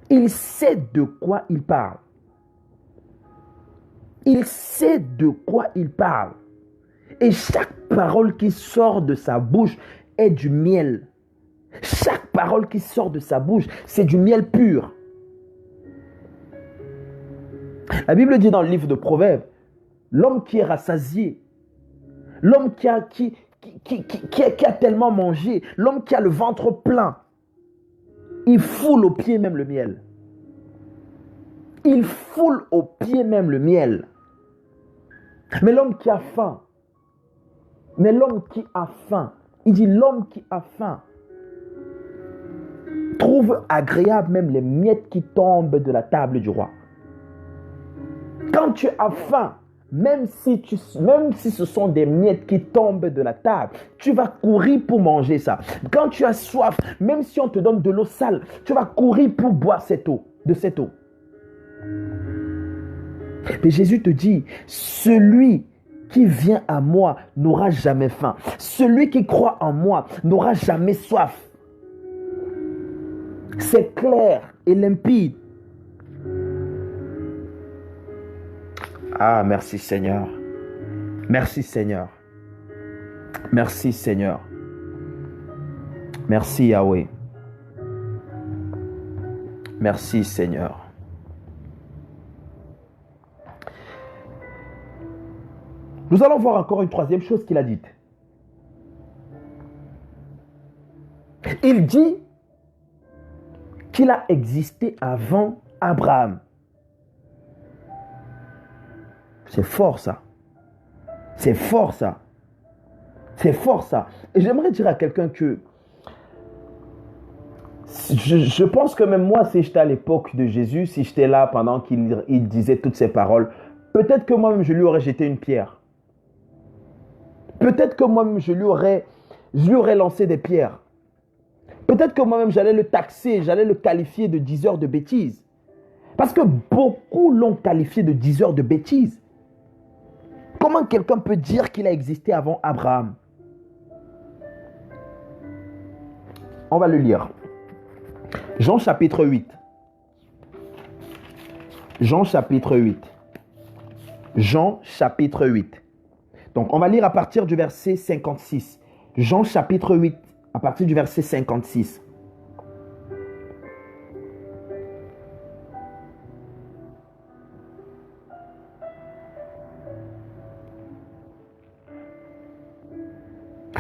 Il sait de quoi il parle. Il sait de quoi il parle. Et chaque parole qui sort de sa bouche est du miel. Chaque parole qui sort de sa bouche, c'est du miel pur. La Bible dit dans le livre de Proverbes, l'homme qui est rassasié, l'homme qui a tellement mangé, l'homme qui a le ventre plein, il foule aux pieds même le miel. Il foule aux pieds même le miel. Mais l'homme qui a faim, il dit l'homme qui a faim trouve agréable même les miettes qui tombent de la table du roi. Quand tu as faim, même si ce sont des miettes qui tombent de la table, tu vas courir pour manger ça. Quand tu as soif, même si on te donne de l'eau sale, tu vas courir pour boire de cette eau. Mais Jésus te dit, celui qui vient à moi n'aura jamais faim. Celui qui croit en moi n'aura jamais soif. C'est clair et limpide. Ah, merci Seigneur. Merci Seigneur. Merci Seigneur. Merci Yahweh. Merci Seigneur. Nous allons voir encore une troisième chose qu'il a dite. Il dit qu'il a existé avant Abraham. C'est fort ça. C'est fort ça. C'est fort ça. Et j'aimerais dire à quelqu'un que Je pense que même moi, si j'étais à l'époque de Jésus, si j'étais là pendant qu'il disait toutes ces paroles, peut-être que moi-même, je lui aurais jeté une pierre. Peut-être que moi-même, je lui aurais lancé des pierres. Peut-être que moi-même, j'allais le taxer, j'allais le qualifier de diseur de bêtises. Parce que beaucoup l'ont qualifié de diseur de bêtises. Comment quelqu'un peut dire qu'il a existé avant Abraham? On va le lire. Jean chapitre 8. Jean chapitre 8. Jean chapitre 8. Donc, on va lire à partir du verset 56. Jean chapitre 8, à partir du verset 56.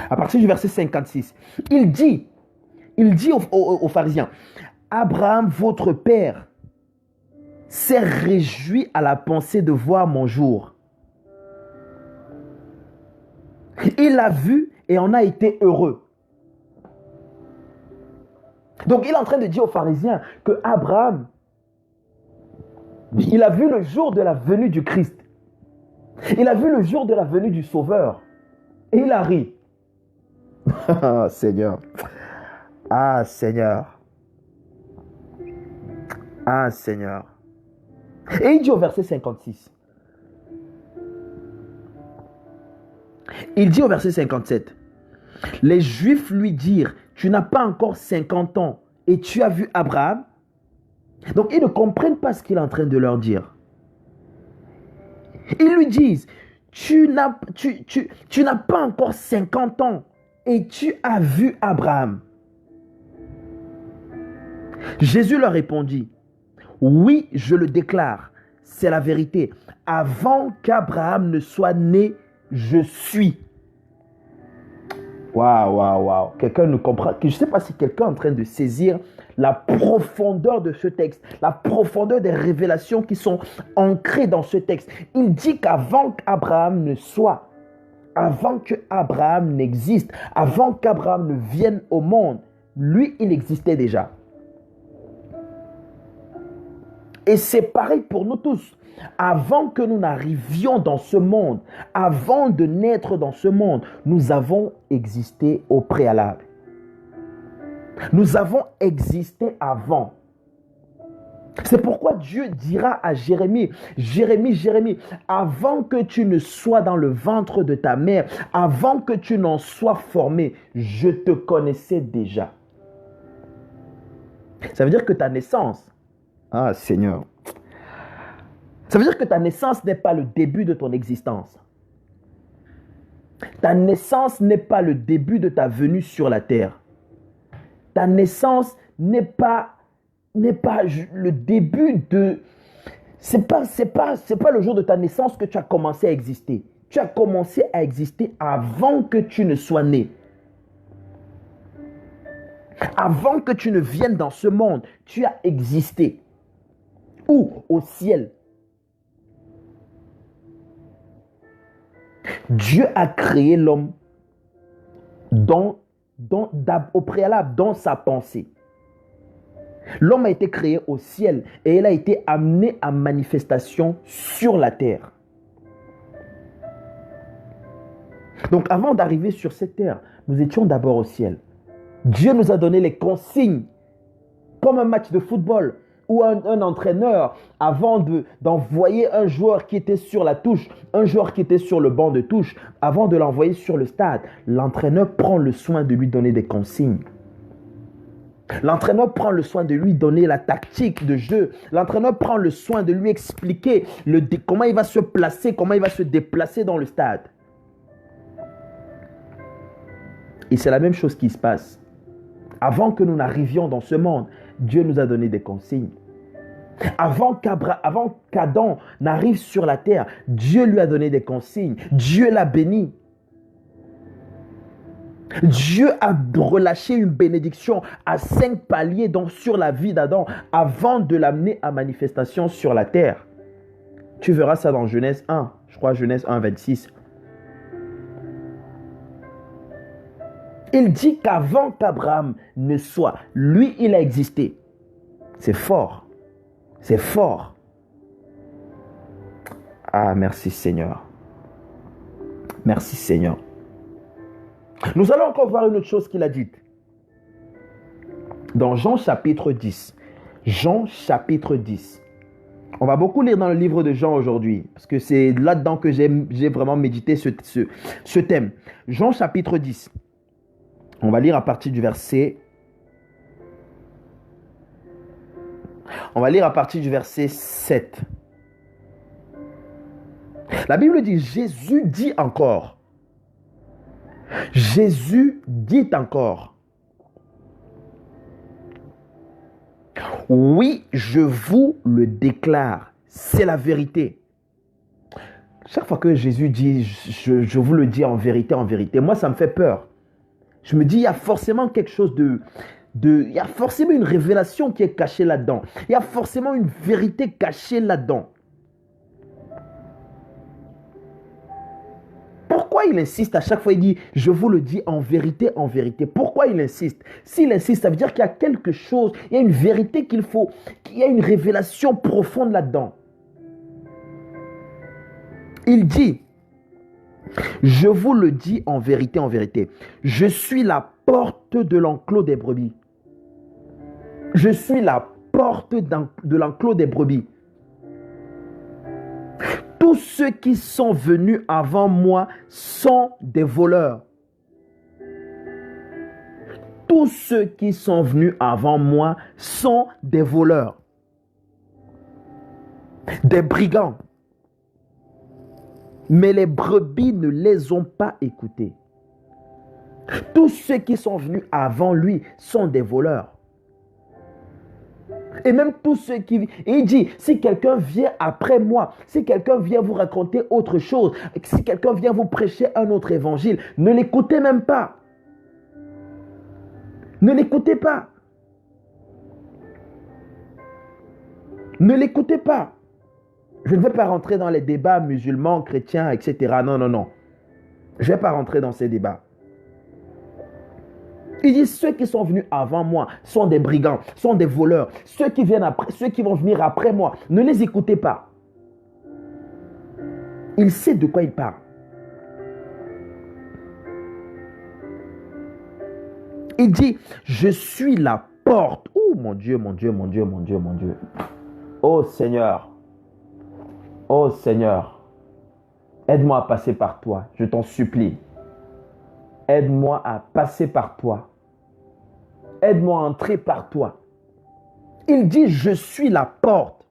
À partir du verset 56, il dit aux pharisiens, Abraham, votre père, s'est réjoui à la pensée de voir mon jour. Il l'a vu et en a été heureux. Donc il est en train de dire aux pharisiens que Abraham, il a vu le jour de la venue du Christ. Il a vu le jour de la venue du Sauveur. Et il a ri. Ah, Seigneur. Ah, Seigneur. Ah, Seigneur. Et il dit au verset 56. Il dit au verset 57. Les Juifs lui dirent, tu n'as pas encore 50 ans et tu as vu Abraham? Donc ils ne comprennent pas ce qu'il est en train de leur dire. Ils lui disent, tu n'as pas encore 50 ans et tu as vu Abraham. Jésus leur répondit, oui, je le déclare, c'est la vérité. Avant qu'Abraham ne soit né, je suis. Waouh, waouh, waouh. Quelqu'un ne comprend. Je ne sais pas si quelqu'un est en train de saisir la profondeur de ce texte, la profondeur des révélations qui sont ancrées dans ce texte. Il dit qu'avant qu'Abraham ne soit, avant qu'Abraham n'existe, avant qu'Abraham ne vienne au monde, lui, il existait déjà. Et c'est pareil pour nous tous. Avant que nous n'arrivions dans ce monde, avant de naître dans ce monde, nous avons existé au préalable. Nous avons existé avant. C'est pourquoi Dieu dira à Jérémie, Jérémie, Jérémie, avant que tu ne sois dans le ventre de ta mère, avant que tu n'en sois formé, je te connaissais déjà. Ça veut dire que ta naissance, ah Seigneur, ça veut dire que ta naissance n'est pas le début de ton existence. Ta naissance n'est pas le début de ta venue sur la terre. Ta naissance n'est pas le début de... C'est pas le jour de ta naissance que tu as commencé à exister. Tu as commencé à exister avant que tu ne sois né. Avant que tu ne viennes dans ce monde, tu as existé. Où? Au ciel. Dieu a créé l'homme au préalable, dans sa pensée. L'homme a été créé au ciel et il a été amené à manifestation sur la terre. Donc avant d'arriver sur cette terre, nous étions d'abord au ciel. Dieu nous a donné les consignes, comme un match de football où un entraîneur, avant d'envoyer un joueur qui était sur la touche, un joueur qui était sur le banc de touche, avant de l'envoyer sur le stade, l'entraîneur prend le soin de lui donner des consignes. L'entraîneur prend le soin de lui donner la tactique de jeu. L'entraîneur prend le soin de lui expliquer comment il va se placer, comment il va se déplacer dans le stade. Et c'est la même chose qui se passe. Avant que nous n'arrivions dans ce monde, Dieu nous a donné des consignes. Avant qu'Adam n'arrive sur la terre, Dieu lui a donné des consignes. Dieu l'a béni. Dieu a relâché une bénédiction à 5 paliers sur la vie d'Adam avant de l'amener à manifestation sur la terre. Tu verras ça dans Genèse 1, je crois Genèse 1, 26. Il dit qu'avant qu'Abraham ne soit, lui, il a existé. C'est fort. C'est fort. Ah, merci Seigneur. Merci Seigneur. Nous allons encore voir une autre chose qu'il a dite. Dans Jean chapitre 10. Jean chapitre 10. On va beaucoup lire dans le livre de Jean aujourd'hui, parce que c'est là-dedans que j'ai vraiment médité ce thème. Jean chapitre 10. On va lire à partir du verset... On va lire à partir du verset 7. La Bible dit, Jésus dit encore. Jésus dit encore. Oui, je vous le déclare. C'est la vérité. Chaque fois que Jésus dit, je vous le dis en vérité, moi ça me fait peur. Je me dis, il y a forcément quelque chose il y a forcément une révélation qui est cachée là-dedans. Il y a forcément une vérité cachée là-dedans. Pourquoi il insiste à chaque fois, il dit, je vous le dis en vérité, en vérité. Pourquoi il insiste? S'il insiste, ça veut dire qu'il y a quelque chose, il y a une vérité qu'il y a une révélation profonde là-dedans. Il dit, je vous le dis en vérité, en vérité. Je suis la porte de l'enclos des brebis. Je suis la porte de l'enclos des brebis. Tous ceux qui sont venus avant moi sont des voleurs. Tous ceux qui sont venus avant moi sont des voleurs. Des brigands. Mais les brebis ne les ont pas écoutés. Tous ceux qui sont venus avant lui sont des voleurs. Et même tous ceux qui... Il dit, si quelqu'un vient après moi, si quelqu'un vient vous raconter autre chose, si quelqu'un vient vous prêcher un autre évangile, ne l'écoutez même pas. Ne l'écoutez pas. Ne l'écoutez pas. Je ne vais pas rentrer dans les débats musulmans, chrétiens, etc. Non, non, non. Je ne vais pas rentrer dans ces débats. Il dit, ceux qui sont venus avant moi sont des brigands, sont des voleurs. Ceux qui viennent après, ceux qui vont venir après moi, ne les écoutez pas. Il sait de quoi il parle. Il dit, je suis la porte. Oh mon Dieu, mon Dieu, mon Dieu, mon Dieu, mon Dieu. Oh Seigneur. Oh Seigneur. Aide-moi à passer par toi, je t'en supplie. Aide-moi à passer par toi. Aide-moi à entrer par toi. Il dit, je suis la porte.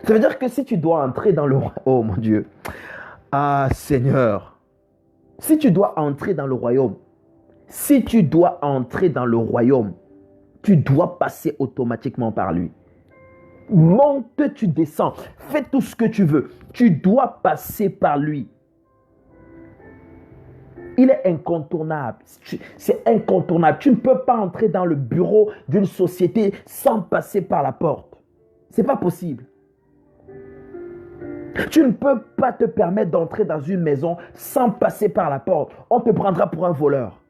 Ça veut dire que si tu dois entrer dans le... Oh mon Dieu. Ah Seigneur. Si tu dois entrer dans le royaume, si tu dois entrer dans le royaume, tu dois passer automatiquement par lui. Monte, tu descends. Fais tout ce que tu veux. Tu dois passer par lui. Il est incontournable. C'est incontournable. Tu ne peux pas entrer dans le bureau d'une société sans passer par la porte. Ce n'est pas possible. Tu ne peux pas te permettre d'entrer dans une maison sans passer par la porte. On te prendra pour un voleur.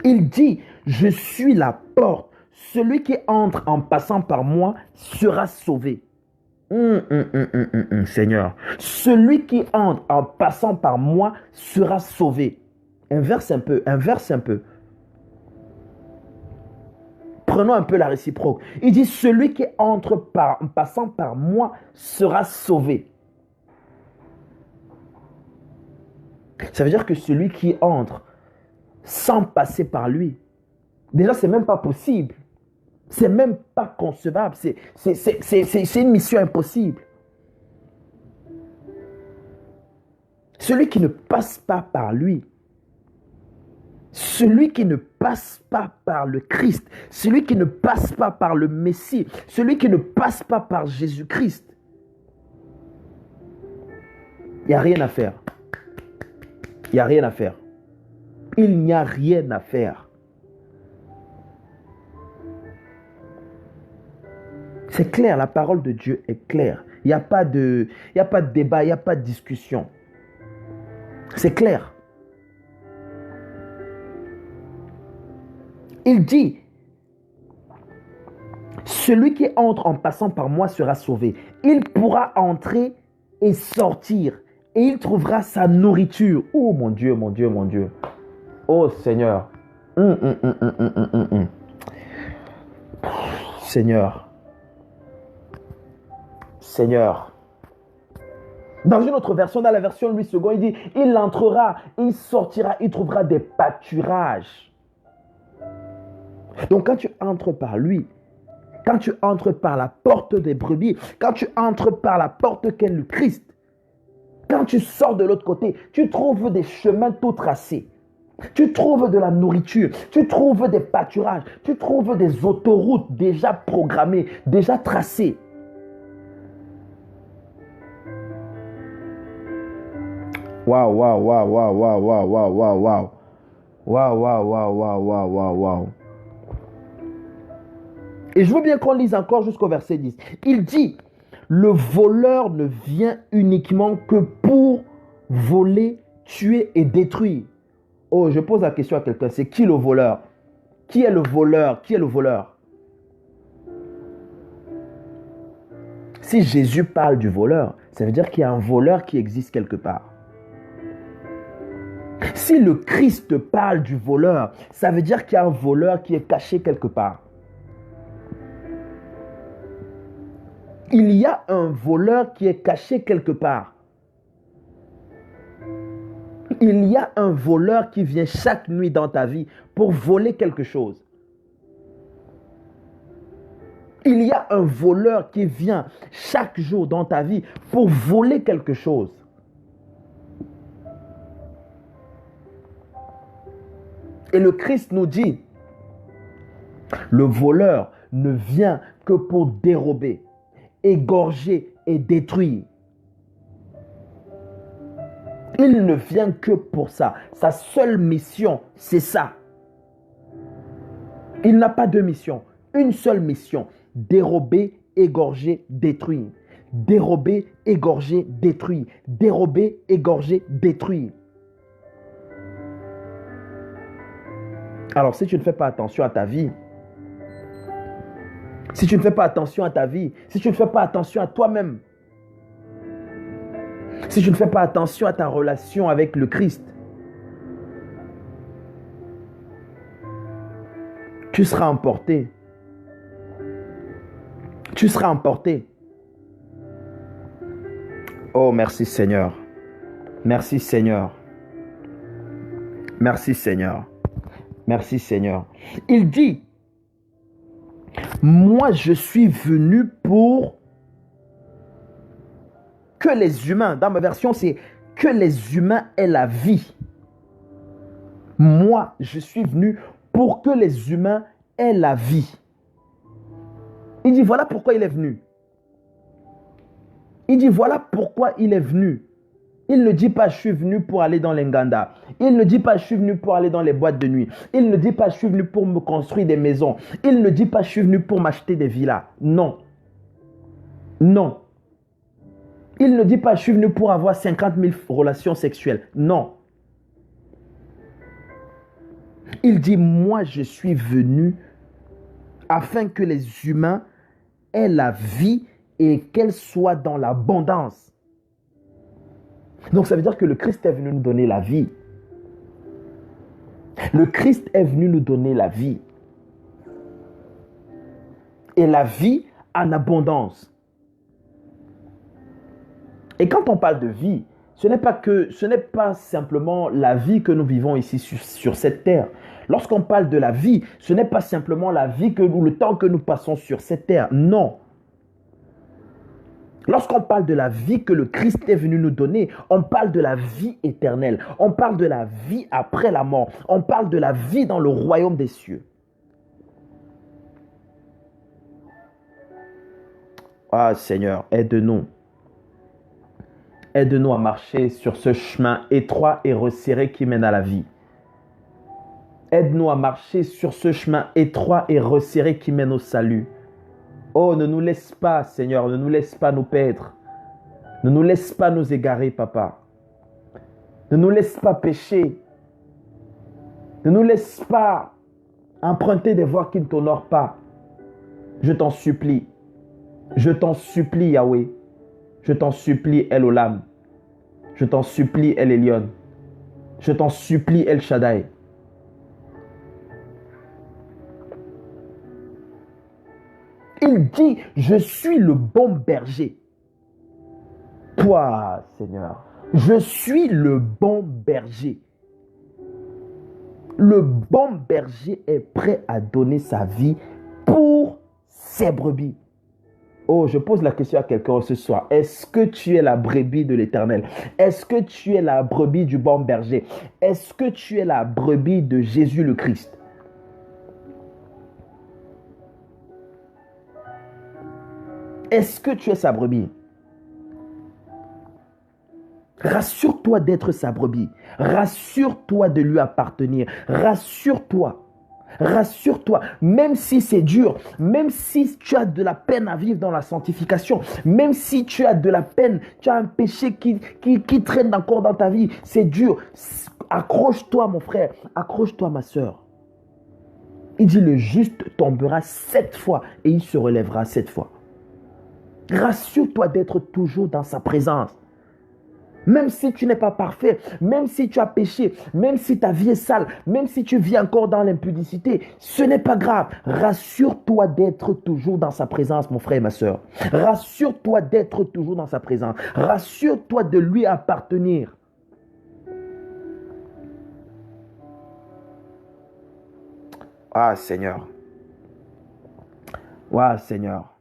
Il dit, je suis la porte. Celui qui entre en passant par moi sera sauvé. Seigneur. Celui qui entre en passant par moi sera sauvé. Inverse un peu, inverse un peu. Prenons un peu la réciproque. Il dit, celui qui entre en passant par moi sera sauvé. Ça veut dire que celui qui entre sans passer par lui, déjà, c'est même pas possible. C'est même pas concevable. C'est une mission impossible. Celui qui ne passe pas par lui, celui qui ne passe pas par le Christ, celui qui ne passe pas par le Messie, celui qui ne passe pas par Jésus-Christ, il n'y a rien à faire. Il n'y a rien à faire. Il n'y a rien à faire. C'est clair, la parole de Dieu est claire. Il n'y a pas de débat, il n'y a pas de discussion. C'est clair. Il dit, celui qui entre en passant par moi sera sauvé. Il pourra entrer et sortir et il trouvera sa nourriture. Oh mon Dieu, mon Dieu, mon Dieu. Oh Seigneur. Seigneur. Seigneur. Dans une autre version, dans la version Louis II, il dit, il entrera, il sortira, il trouvera des pâturages. Donc quand tu entres par lui, quand tu entres par la porte des brebis, quand tu entres par la porte qu'est le Christ, quand tu sors de l'autre côté, tu trouves des chemins tout tracés. Tu trouves de la nourriture, tu trouves des pâturages, tu trouves des autoroutes déjà programmées, déjà tracées. Waouh, waouh, waouh, waouh, waouh, waouh, waouh, waouh, waouh. Waouh, waouh, waouh, waouh, waouh, waouh, waouh. Et je veux bien qu'on lise encore jusqu'au verset 10. Il dit, le voleur ne vient uniquement que pour voler, tuer et détruire. Oh, je pose la question à quelqu'un, c'est qui le voleur? Qui est le voleur? Qui est le voleur? Si Jésus parle du voleur, ça veut dire qu'il y a un voleur qui existe quelque part. Si le Christ parle du voleur, ça veut dire qu'il y a un voleur qui est caché quelque part. Il y a un voleur qui est caché quelque part. Il y a un voleur qui vient chaque nuit dans ta vie pour voler quelque chose. Il y a un voleur qui vient chaque jour dans ta vie pour voler quelque chose. Et le Christ nous dit, le voleur ne vient que pour dérober, égorger et détruire. Il ne vient que pour ça. Sa seule mission, c'est ça. Il n'a pas deux missions. Une seule mission. Dérober, égorger, détruire. Dérober, égorger, détruire. Dérober, égorger, détruire. Alors, si tu ne fais pas attention à ta vie, si tu ne fais pas attention à ta vie, si tu ne fais pas attention à toi-même, si tu ne fais pas attention à ta relation avec le Christ, tu seras emporté. Tu seras emporté. Oh, merci Seigneur. Merci Seigneur. Merci Seigneur. Merci Seigneur. Il dit, moi je suis venu pour que les humains, dans ma version c'est que les humains aient la vie. Moi je suis venu pour que les humains aient la vie. Il dit voilà pourquoi il est venu. Il dit voilà pourquoi il est venu. Il ne dit pas je suis venu pour aller dans l'Enganda. Il ne dit pas je suis venu pour aller dans les boîtes de nuit. Il ne dit pas je suis venu pour me construire des maisons. Il ne dit pas je suis venu pour m'acheter des villas. Non. Non. Il ne dit pas je suis venu pour avoir 50 000 relations sexuelles. Non. Il dit moi je suis venu afin que les humains aient la vie et qu'elle soit dans l'abondance. Donc ça veut dire que le Christ est venu nous donner la vie. Le Christ est venu nous donner la vie. Et la vie en abondance. Et quand on parle de vie, ce n'est pas simplement la vie que nous vivons ici sur cette terre. Lorsqu'on parle de la vie, ce n'est pas simplement la vie ou le temps que nous passons sur cette terre. Non. Lorsqu'on parle de la vie que le Christ est venu nous donner, on parle de la vie éternelle. On parle de la vie après la mort. On parle de la vie dans le royaume des cieux. Ah Seigneur, aide-nous. Aide-nous à marcher sur ce chemin étroit et resserré qui mène à la vie. Aide-nous à marcher sur ce chemin étroit et resserré qui mène au salut. Oh, ne nous laisse pas, Seigneur, ne nous laisse pas nous perdre. Ne nous laisse pas nous égarer, Papa. Ne nous laisse pas pécher. Ne nous laisse pas emprunter des voies qui ne t'honorent pas. Je t'en supplie. Je t'en supplie, Yahweh. Je t'en supplie, El Olam. Je t'en supplie, El Elyon. Je t'en supplie, El Shaddai. Il dit, je suis le bon berger. Toi, Seigneur, je suis le bon berger. Le bon berger est prêt à donner sa vie pour ses brebis. Oh, je pose la question à quelqu'un ce soir. Est-ce que tu es la brebis de l'Éternel? Est-ce que tu es la brebis du bon berger? Est-ce que tu es la brebis de Jésus le Christ? Est-ce que tu es sa brebis? Rassure-toi d'être sa brebis. Rassure-toi de lui appartenir. Rassure-toi. Rassure-toi, même si c'est dur, même si tu as de la peine à vivre dans la sanctification, même si tu as de la peine, tu as un péché qui traîne encore dans ta vie, c'est dur. Accroche-toi, mon frère, accroche-toi, ma soeur. Il dit, le juste tombera 7 fois et il se relèvera 7 fois. Rassure-toi d'être toujours dans sa présence. Même si tu n'es pas parfait, même si tu as péché, même si ta vie est sale, même si tu vis encore dans l'impudicité, ce n'est pas grave. Rassure-toi d'être toujours dans sa présence, mon frère et ma soeur. Rassure-toi d'être toujours dans sa présence. Rassure-toi de lui appartenir. Ah, Seigneur. Waouh, Seigneur.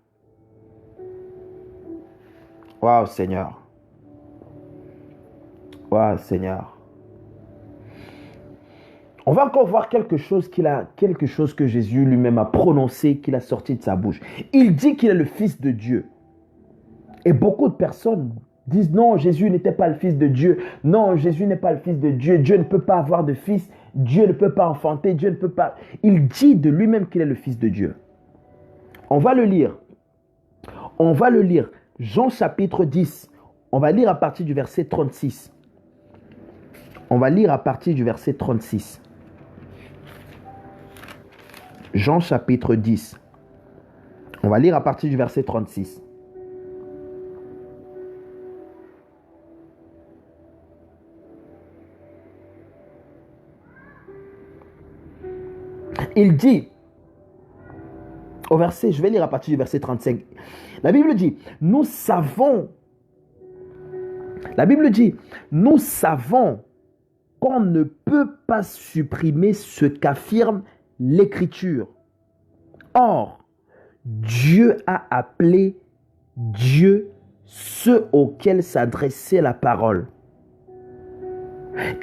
Waouh, Seigneur. Waouh, Seigneur. On va encore voir quelque chose que Jésus lui-même a prononcé, qu'il a sorti de sa bouche. Il dit qu'il est le Fils de Dieu. Et beaucoup de personnes disent non, Jésus n'était pas le Fils de Dieu. Non, Jésus n'est pas le Fils de Dieu. Dieu ne peut pas avoir de fils. Dieu ne peut pas enfanter. Dieu ne peut pas. Il dit de lui-même qu'il est le Fils de Dieu. On va le lire. On va le lire. Jean chapitre 10. On va lire à partir du verset 36. On va lire à partir du verset 36. Jean chapitre 10. On va lire à partir du verset 36. Il dit, je vais lire à partir du verset 35. La Bible dit, nous savons qu'on ne peut pas supprimer ce qu'affirme l'Écriture. Or, Dieu a appelé Dieu ceux auxquels s'adressait la parole.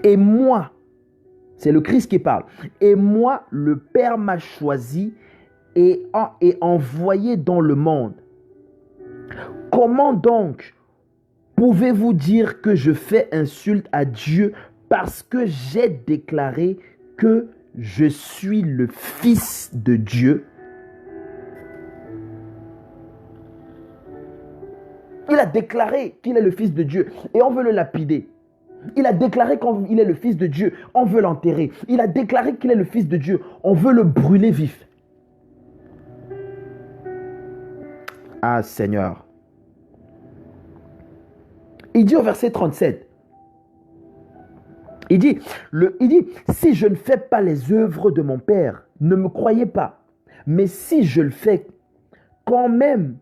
Et moi, c'est le Christ qui parle, et moi, le Père m'a choisi et envoyé dans le monde. Comment donc pouvez-vous dire que je fais insulte à Dieu parce que j'ai déclaré que je suis le Fils de Dieu? Il a déclaré qu'il est le Fils de Dieu et on veut le lapider. Il a déclaré qu'il est le Fils de Dieu, on veut l'enterrer. Il a déclaré qu'il est le Fils de Dieu, on veut le brûler vif. Ah, Seigneur. Il dit au verset 37, il dit, si je ne fais pas les œuvres de mon Père, ne me croyez pas. Mais si je le fais, quand même,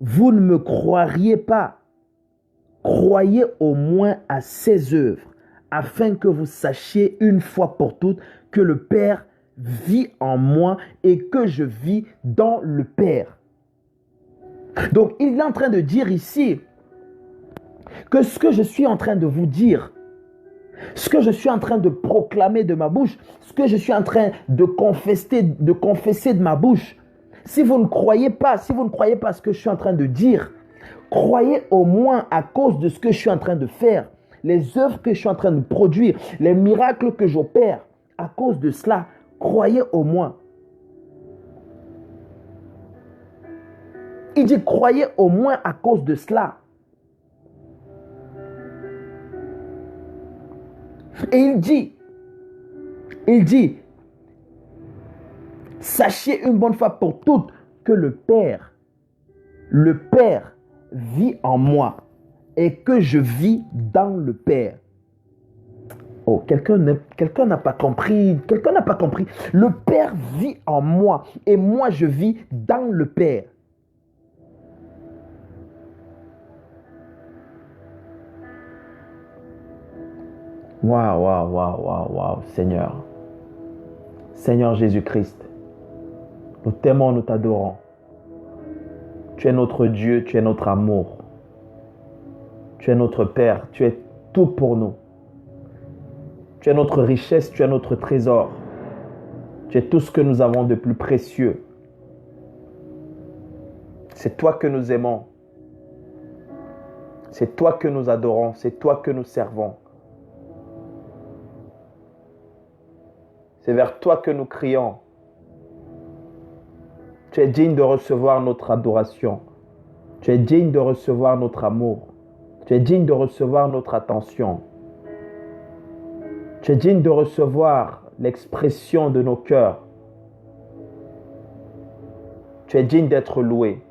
vous ne me croiriez pas. Croyez au moins à ses œuvres, afin que vous sachiez une fois pour toutes que le Père vit en moi et que je vis dans le Père. Donc, il est en train de dire ici que ce que je suis en train de vous dire, ce que je suis en train de proclamer de ma bouche, ce que je suis en train de confesser de ma bouche, si vous ne croyez pas ce que je suis en train de dire, croyez au moins à cause de ce que je suis en train de faire, les œuvres que je suis en train de produire, les miracles que j'opère, à cause de cela, croyez au moins. Il dit, croyez au moins à cause de cela. Et il dit, sachez une bonne fois pour toutes que le Père vit en moi et que je vis dans le Père. Oh, quelqu'un n'a pas compris. Quelqu'un n'a pas compris. Le Père vit en moi et moi je vis dans le Père. Waouh, Seigneur. Seigneur Jésus-Christ, nous t'aimons, nous t'adorons. Tu es notre Dieu, tu es notre amour. Tu es notre Père, tu es tout pour nous. Tu es notre richesse, tu es notre trésor. Tu es tout ce que nous avons de plus précieux. C'est toi que nous aimons. C'est toi que nous adorons, c'est toi que nous servons. C'est vers toi que nous crions. Tu es digne de recevoir notre adoration. Tu es digne de recevoir notre amour. Tu es digne de recevoir notre attention. Tu es digne de recevoir l'expression de nos cœurs. Tu es digne d'être loué.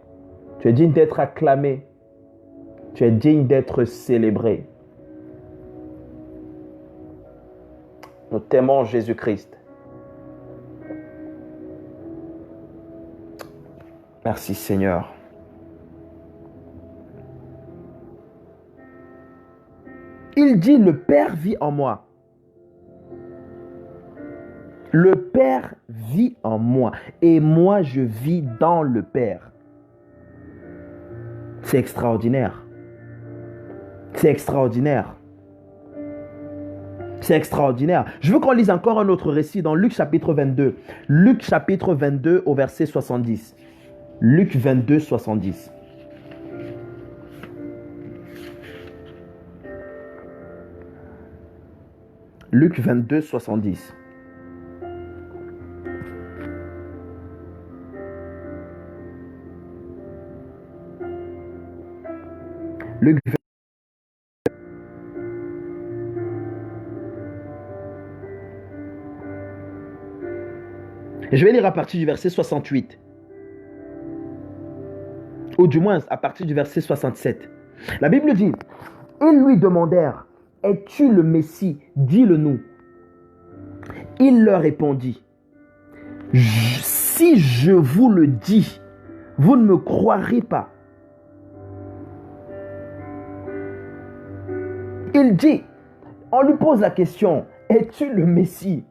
Tu es digne d'être acclamé. Tu es digne d'être célébré. Nous t'aimons, Jésus-Christ. Merci, Seigneur. Il dit, le Père vit en moi. Le Père vit en moi et moi je vis dans le Père. C'est extraordinaire. C'est extraordinaire. C'est extraordinaire. Je veux qu'on lise encore un autre récit dans Luc chapitre 22. Luc chapitre 22 au verset 70. Luc 22, 70. Luc 22, 70. Luc 20. Je vais lire à partir du verset 68. Ou du moins à partir du verset 67. La Bible dit, ils lui demandèrent, es-tu le Messie? Dis-le-nous. Il leur répondit, si je vous le dis, vous ne me croirez pas. Il dit, on lui pose la question, es-tu le Messie?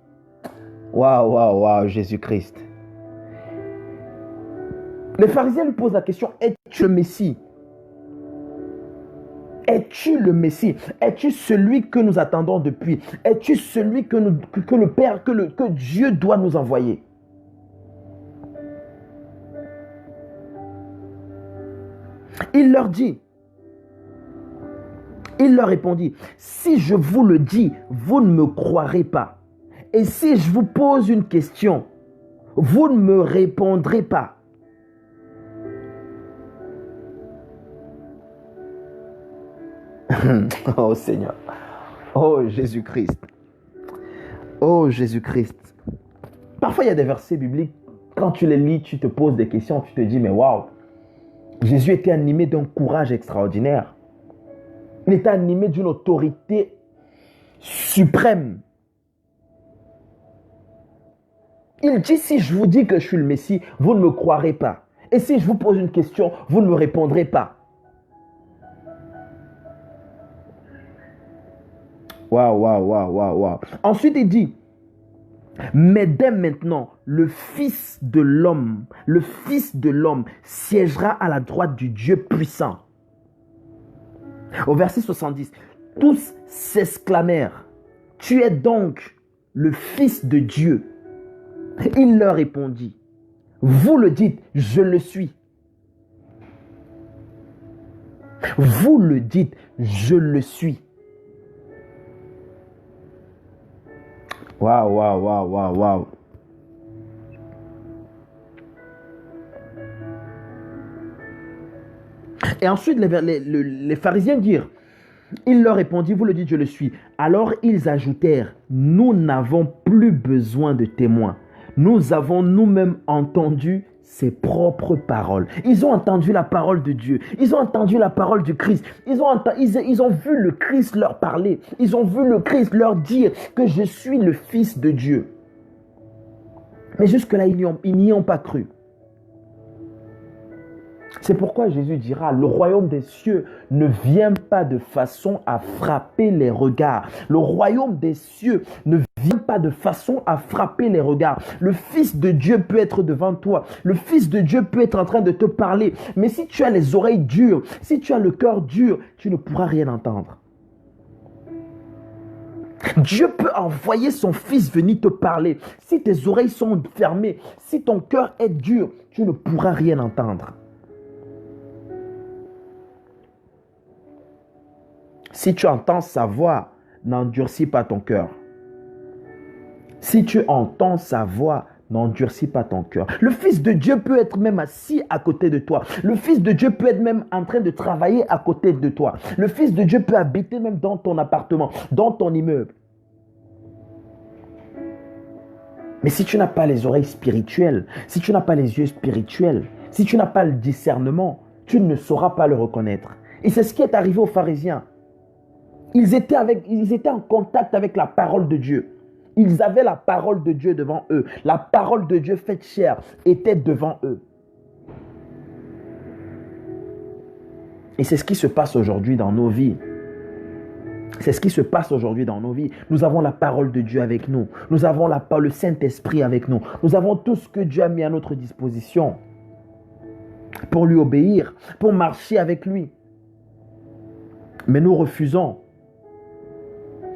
Waouh, Jésus-Christ. Les pharisiens lui posent la question, es-tu le Messie? Es-tu le Messie? Es-tu celui que nous attendons depuis? Es-tu celui que le Père, que Dieu doit nous envoyer? Il leur répondit, si je vous le dis, vous ne me croirez pas. Et si je vous pose une question, vous ne me répondrez pas. Oh Seigneur. Oh Jésus-Christ. Oh Jésus-Christ. Parfois il y a des versets bibliques, quand tu les lis, tu te poses des questions, tu te dis, mais waouh, Jésus était animé d'un courage extraordinaire. Il était animé d'une autorité suprême. Il dit, si je vous dis que je suis le Messie, vous ne me croirez pas. Et si je vous pose une question, vous ne me répondrez pas. Waouh. Ensuite, il dit, mais dès maintenant, le Fils de l'homme siégera à la droite du Dieu puissant. Au verset 70, tous s'exclamèrent, tu es donc le Fils de Dieu. Il leur répondit, vous le dites, je le suis. Vous le dites, je le suis. Waouh. Et ensuite, les pharisiens dirent, il leur répondit, vous le dites, je le suis. Alors ils ajoutèrent, nous n'avons plus besoin de témoins. Nous avons nous-mêmes entendu ses propres paroles. Ils ont entendu la parole de Dieu. Ils ont entendu la parole du Christ. Ils ont vu le Christ leur parler. Ils ont vu le Christ leur dire que je suis le Fils de Dieu. Mais jusque-là, ils n'y ont pas cru. C'est pourquoi Jésus dira, le royaume des cieux ne vient pas de façon à frapper les regards. Le royaume des cieux ne vient pas de façon à frapper les regards. Le Fils de Dieu peut être devant toi. Le Fils de Dieu peut être en train de te parler. Mais si tu as les oreilles dures, si tu as le cœur dur, tu ne pourras rien entendre. Dieu peut envoyer son Fils venir te parler. Si tes oreilles sont fermées, si ton cœur est dur, tu ne pourras rien entendre. Si tu entends sa voix, n'endurcis pas ton cœur. Si tu entends sa voix, n'endurcis pas ton cœur. Le Fils de Dieu peut être même assis à côté de toi. Le Fils de Dieu peut être même en train de travailler à côté de toi. Le Fils de Dieu peut habiter même dans ton appartement, dans ton immeuble. Mais si tu n'as pas les oreilles spirituelles, si tu n'as pas les yeux spirituels, si tu n'as pas le discernement, tu ne sauras pas le reconnaître. Et c'est ce qui est arrivé aux pharisiens. Ils étaient en contact avec la parole de Dieu. Ils avaient la parole de Dieu devant eux. La parole de Dieu faite chair était devant eux. Et c'est ce qui se passe aujourd'hui dans nos vies. C'est ce qui se passe aujourd'hui dans nos vies. Nous avons la parole de Dieu avec nous. Nous avons le Saint-Esprit avec nous. Nous avons tout ce que Dieu a mis à notre disposition pour lui obéir, pour marcher avec lui. Mais nous refusons.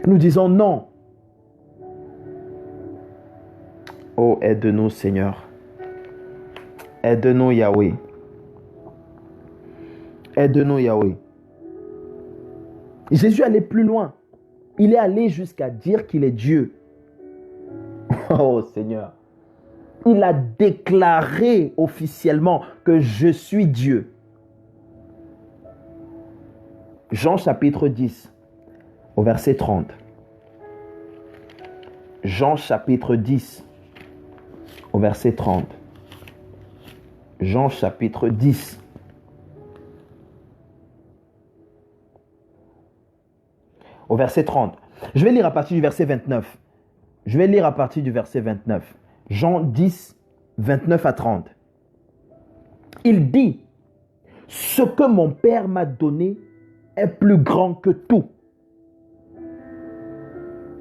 Nous disons non. Oh, aide-nous, Seigneur. Aide-nous, Yahweh. Aide-nous, Yahweh. Jésus allait plus loin. Il est allé jusqu'à dire qu'il est Dieu. Oh, Seigneur. Il a déclaré officiellement que je suis Dieu. Jean chapitre 10. Au verset 30. Jean chapitre 10, au verset 30. Jean chapitre 10. Au verset 30. Je vais lire à partir du verset 29. Jean 10, 29 à 30. Il dit, ce que mon Père m'a donné est plus grand que tout.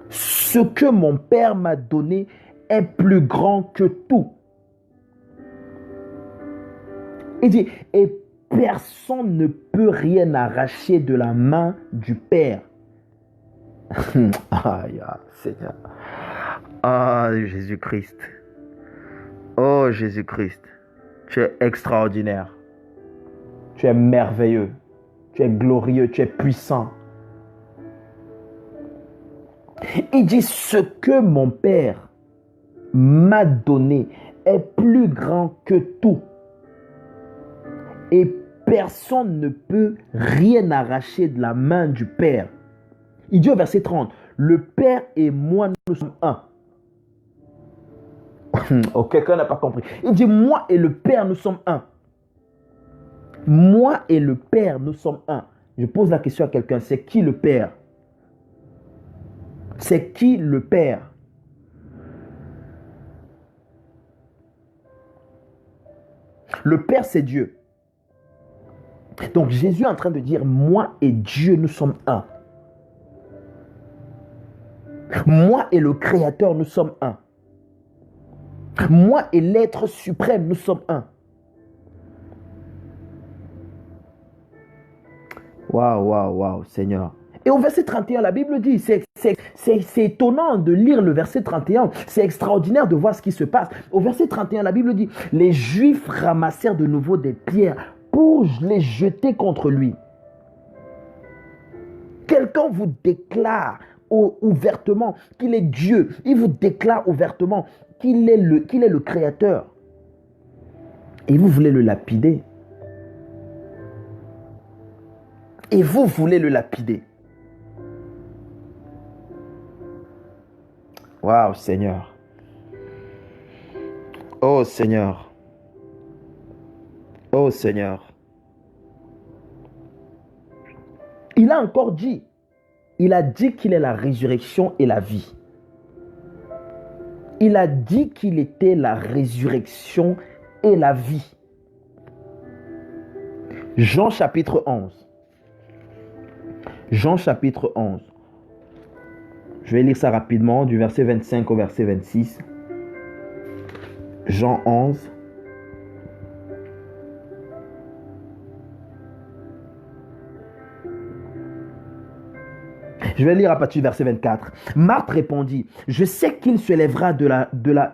Ce que mon Père m'a donné est plus grand que tout. Il dit, et personne ne peut rien arracher de la main du Père. Aïe, Seigneur. Ah, Jésus-Christ. Oh, Jésus-Christ. Tu es extraordinaire. Tu es merveilleux. Tu es glorieux. Tu es puissant. Il dit, ce que mon Père m'a donné est plus grand que tout. Et personne ne peut rien arracher de la main du Père. Il dit au verset 30, le Père et moi, nous sommes un. Oh, quelqu'un n'a pas compris. Il dit, moi et le Père, nous sommes un. Moi et le Père, nous sommes un. Je pose la question à quelqu'un, c'est qui le Père? C'est qui le Père? Le Père, c'est Dieu. Donc Jésus est en train de dire, moi et Dieu, nous sommes un. Moi et le Créateur, nous sommes un. Moi et l'être suprême, nous sommes un. Waouh, waouh, waouh, Seigneur. Et au verset 31, la Bible dit, c'est étonnant de lire le verset 31, c'est extraordinaire de voir ce qui se passe. Au verset 31, la Bible dit, les Juifs ramassèrent de nouveau des pierres pour les jeter contre lui. Quelqu'un vous déclare ouvertement qu'il est Dieu. Il vous déclare ouvertement qu'il est le Créateur. Et vous voulez le lapider. Et vous voulez le lapider. Waouh, Seigneur. Oh Seigneur. Oh Seigneur. Il a encore dit. Il a dit qu'il est la résurrection et la vie. Il a dit qu'il était la résurrection et la vie. Jean chapitre 11. Jean chapitre 11. Je vais lire ça rapidement, du verset 25 au verset 26. Jean 11. Je vais lire à partir du verset 24. Marthe répondit, je sais qu'il se lèvera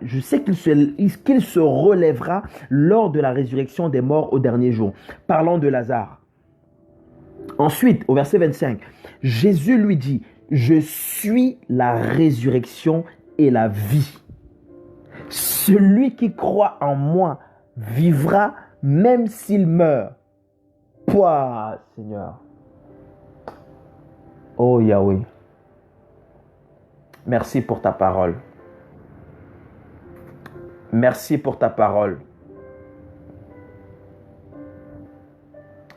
je sais qu'il se relèvera lors de la résurrection des morts au dernier jour. Parlant de Lazare. Ensuite, au verset 25, Jésus lui dit, je suis la résurrection et la vie. Celui qui croit en moi vivra même s'il meurt. Pouah, Seigneur. Oh Yahweh, merci pour ta parole. Merci pour ta parole.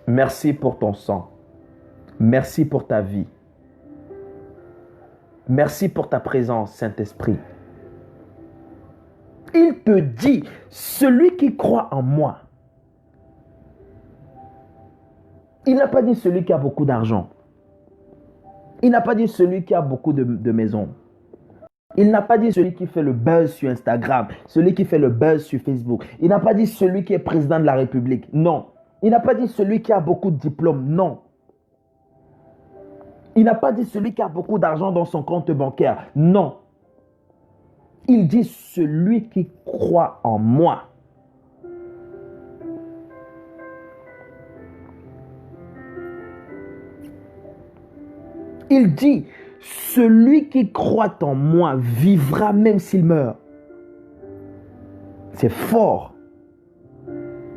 Merci pour ton sang. Merci pour ta vie. Merci pour ta présence, Saint-Esprit. Il te dit, celui qui croit en moi. Il n'a pas dit celui qui a beaucoup d'argent. Il n'a pas dit celui qui a beaucoup de maisons. Il n'a pas dit celui qui fait le buzz sur Instagram, celui qui fait le buzz sur Facebook. Il n'a pas dit celui qui est président de la République. Non. Il n'a pas dit celui qui a beaucoup de diplômes. Non. Il n'a pas dit celui qui a beaucoup d'argent dans son compte bancaire. Non. Il dit celui qui croit en moi. Il dit, celui qui croit en moi vivra même s'il meurt. C'est fort.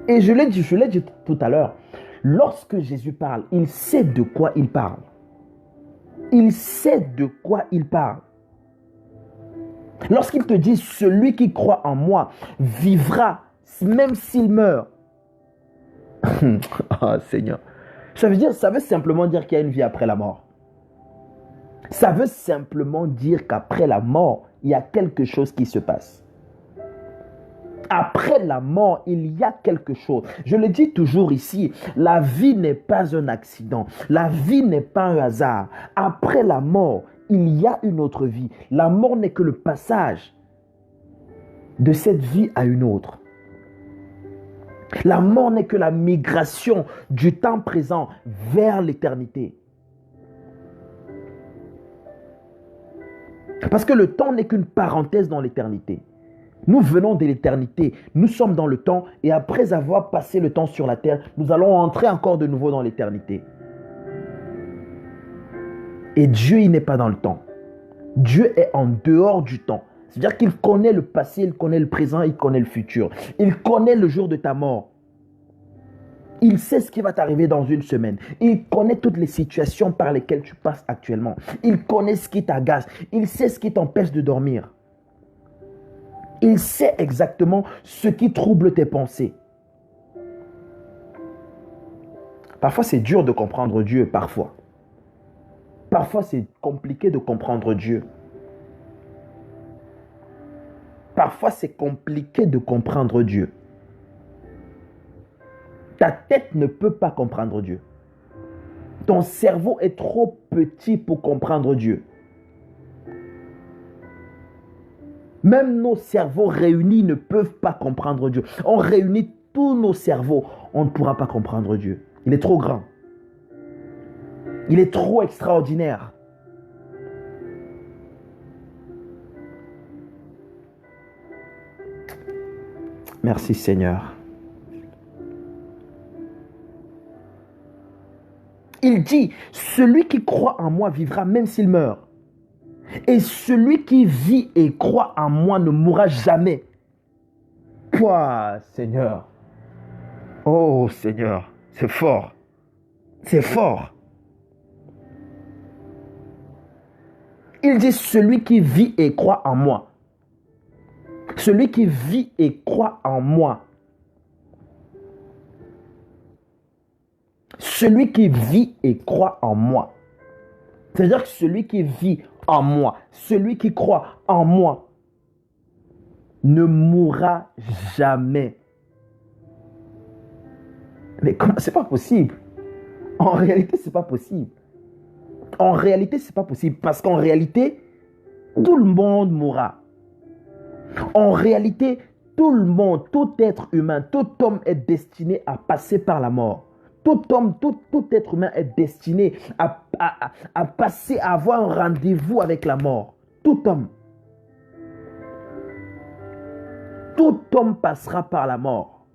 Et je l'ai dit tout à l'heure, lorsque Jésus parle, il sait de quoi il parle. Il sait de quoi il parle. Lorsqu'il te dit, celui qui croit en moi vivra même s'il meurt. Oh Seigneur. Ça veut simplement dire qu'il y a une vie après la mort. Ça veut simplement dire qu'après la mort, il y a quelque chose qui se passe. Après la mort, il y a quelque chose. Je le dis toujours ici, la vie n'est pas un accident. La vie n'est pas un hasard. Après la mort, il y a une autre vie. La mort n'est que le passage de cette vie à une autre. La mort n'est que la migration du temps présent vers l'éternité. Parce que le temps n'est qu'une parenthèse dans l'éternité. Nous venons de l'éternité, nous sommes dans le temps et après avoir passé le temps sur la terre, nous allons entrer encore de nouveau dans l'éternité. Et Dieu, il n'est pas dans le temps. Dieu est en dehors du temps. C'est-à-dire qu'il connaît le passé, il connaît le présent, il connaît le futur. Il connaît le jour de ta mort. Il sait ce qui va t'arriver dans une semaine. Il connaît toutes les situations par lesquelles tu passes actuellement. Il connaît ce qui t'agace. Il sait ce qui t'empêche de dormir. Il sait exactement ce qui trouble tes pensées. Parfois, c'est dur de comprendre Dieu, parfois. Parfois, c'est compliqué de comprendre Dieu. Parfois, c'est compliqué de comprendre Dieu. Ta tête ne peut pas comprendre Dieu. Ton cerveau est trop petit pour comprendre Dieu. Même nos cerveaux réunis ne peuvent pas comprendre Dieu. On réunit tous nos cerveaux, on ne pourra pas comprendre Dieu. Il est trop grand. Il est trop extraordinaire. Merci Seigneur. Il dit, celui qui croit en moi vivra même s'il meurt. Et celui qui vit et croit en moi ne mourra jamais. Pouah, Seigneur. Oh Seigneur, c'est fort. C'est fort. Il dit celui qui vit et croit en moi. Celui qui vit et croit en moi. Celui qui vit et croit en moi. C'est-à-dire que celui qui vit en moi, celui qui croit en moi, ne mourra jamais. Mais comment? C'est pas possible. En réalité, c'est pas possible. En réalité, c'est pas possible. Parce qu'en réalité, tout le monde mourra. En réalité, tout le monde, tout être humain, tout homme est destiné à passer par la mort. Tout homme, tout être humain est destiné à passer, à avoir un rendez-vous avec la mort. Tout homme. Tout homme passera par la mort.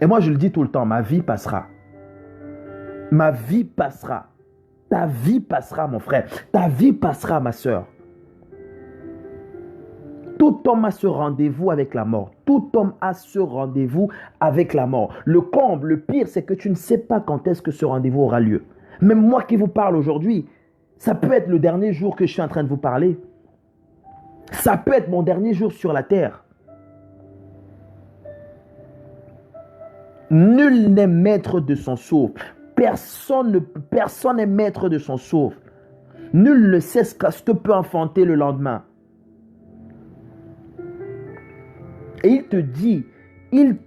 Et moi, je le dis tout le temps, ma vie passera. Ma vie passera. Ta vie passera, mon frère. Ta vie passera, ma soeur. Tout homme a ce rendez-vous avec la mort. Tout homme a ce rendez-vous avec la mort. Le comble, le pire, c'est que tu ne sais pas quand est-ce que ce rendez-vous aura lieu. Même moi qui vous parle aujourd'hui, ça peut être le dernier jour que je suis en train de vous parler. Ça peut être mon dernier jour sur la terre. Nul n'est maître de son souffle. Personne n'est maître de son souffle. Nul ne sait ce que peut enfanter le lendemain. Et il te dit, il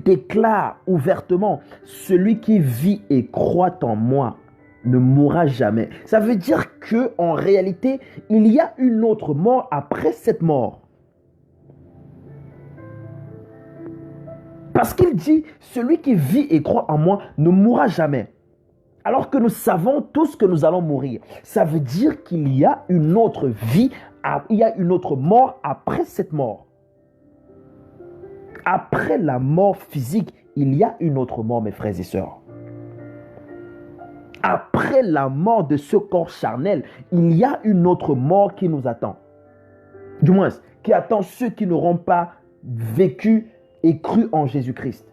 déclare ouvertement, celui qui vit et croit en moi ne mourra jamais. Ça veut dire que en réalité, il y a une autre mort après cette mort. Parce qu'il dit, celui qui vit et croit en moi ne mourra jamais. Alors que nous savons tous que nous allons mourir. Ça veut dire qu'il y a une autre vie, il y a une autre mort après cette mort. Après la mort physique, il y a une autre mort, mes frères et sœurs. Après la mort de ce corps charnel, il y a une autre mort qui nous attend. Du moins, qui attend ceux qui n'auront pas vécu et cru en Jésus-Christ.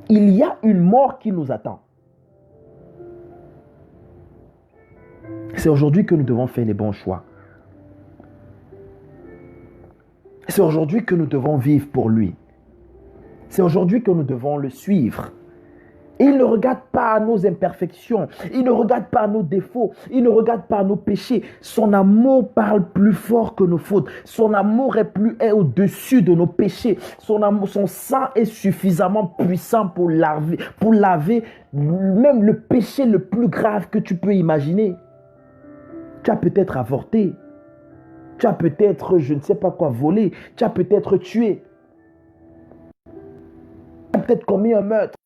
Il y a une mort qui nous attend. C'est aujourd'hui que nous devons faire les bons choix. C'est aujourd'hui que nous devons vivre pour lui. C'est aujourd'hui que nous devons le suivre. Et il ne regarde pas nos imperfections. Il ne regarde pas nos défauts. Il ne regarde pas nos péchés. Son amour parle plus fort que nos fautes. Son amour est au-dessus de nos péchés. Son sang est suffisamment puissant pour laver même le péché le plus grave que tu peux imaginer. Tu as peut-être avorté. Tu as peut-être, je ne sais pas quoi, volé. Tu as peut-être tué. Tu as peut-être commis un meurtre.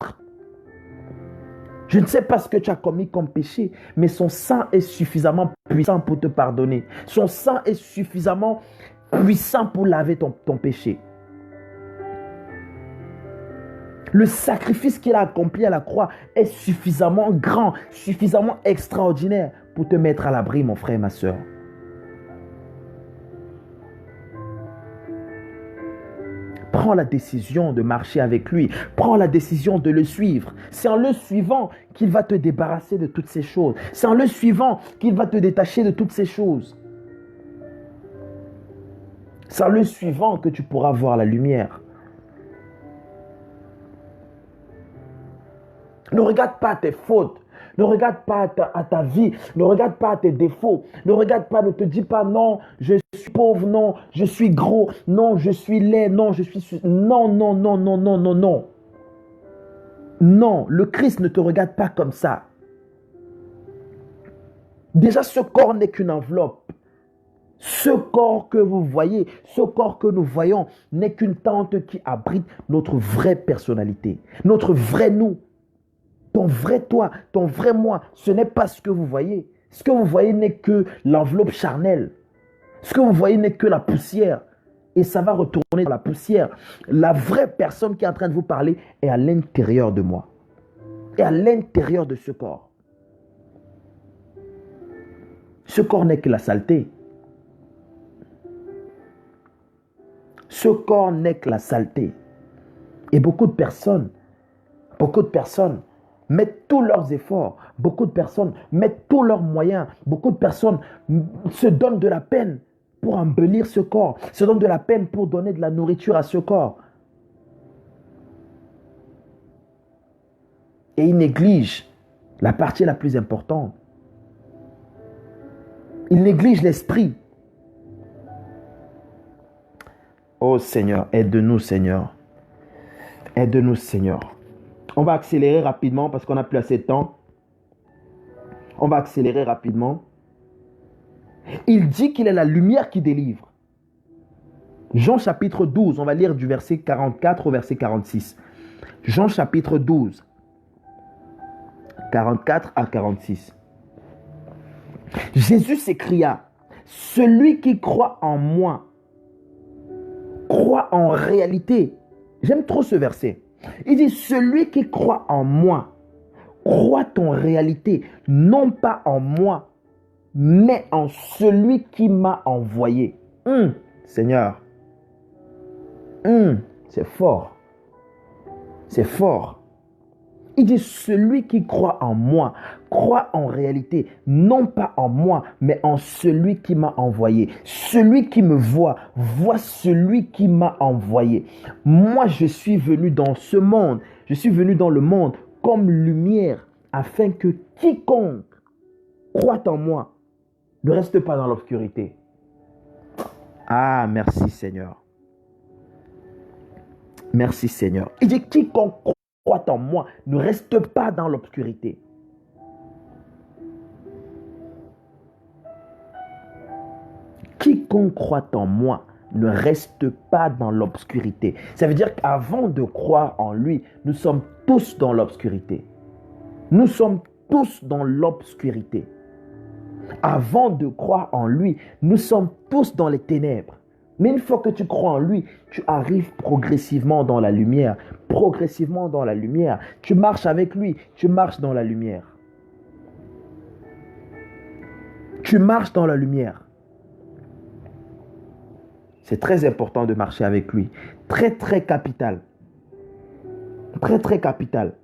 Je ne sais pas ce que tu as commis comme péché, mais son sang est suffisamment puissant pour te pardonner. Son sang est suffisamment puissant pour laver ton péché. Le sacrifice qu'il a accompli à la croix est suffisamment grand, suffisamment extraordinaire pour te mettre à l'abri, mon frère et ma soeur. Prends la décision de marcher avec lui. Prends la décision de le suivre. C'est en le suivant qu'il va te débarrasser de toutes ces choses. C'est en le suivant qu'il va te détacher de toutes ces choses. C'est en le suivant que tu pourras voir la lumière. Ne regarde pas tes fautes. Ne regarde pas à ta vie. Ne regarde pas à tes défauts. Ne regarde pas, ne te dis pas non, je suis pauvre, non, je suis gros, non, je suis laid, non, je suis... Non, non, non, non, non, non, non. Non, le Christ ne te regarde pas comme ça. Déjà, ce corps n'est qu'une enveloppe. Ce corps que vous voyez, ce corps que nous voyons, n'est qu'une tente qui abrite notre vraie personnalité, notre vrai nous. Ton vrai toi, ton vrai moi, ce n'est pas ce que vous voyez. Ce que vous voyez n'est que l'enveloppe charnelle. Ce que vous voyez n'est que la poussière. Et ça va retourner dans la poussière. La vraie personne qui est en train de vous parler est à l'intérieur de moi. Et à l'intérieur de ce corps. Ce corps n'est que la saleté. Ce corps n'est que la saleté. Et beaucoup de personnes mettent tous leurs efforts Beaucoup de personnes mettent tous leurs moyens. Beaucoup de personnes se donnent de la peine pour embellir ce corps, se donnent de la peine pour donner de la nourriture à ce corps. Et ils négligent la partie la plus importante. Ils négligent l'esprit. Oh Seigneur, aide-nous Seigneur. Aide-nous Seigneur. On va accélérer rapidement parce qu'on n'a plus assez de temps. On va accélérer rapidement. Il dit qu'il est la lumière qui délivre. Jean chapitre 12, on va lire du verset 44 au verset 46. Jean chapitre 12, 44 à 46. Jésus s'écria, celui qui croit en moi, croit en réalité. J'aime trop ce verset. Il dit, celui qui croit en moi, croit en réalité, non pas en moi, mais en celui qui m'a envoyé. Seigneur, c'est fort. C'est fort. Il dit, celui qui croit en moi, croit en réalité, non pas en moi, mais en celui qui m'a envoyé. Celui qui me voit, voit celui qui m'a envoyé. Moi, je suis venu dans ce monde, je suis venu dans le monde comme lumière, afin que quiconque croit en moi ne reste pas dans l'obscurité. Ah, merci Seigneur. Merci Seigneur. Il dit, quiconque croit en moi ne reste pas dans l'obscurité. Quiconque croit en moi ne reste pas dans l'obscurité. Ça veut dire qu'avant de croire en lui, nous sommes tous dans l'obscurité. Nous sommes tous dans l'obscurité. Avant de croire en lui, nous sommes tous dans les ténèbres. Mais une fois que tu crois en lui, tu arrives progressivement dans la lumière. Progressivement dans la lumière. Tu marches avec lui, tu marches dans la lumière. Tu marches dans la lumière. C'est très important de marcher avec lui. Très, très capital. Très, très capital.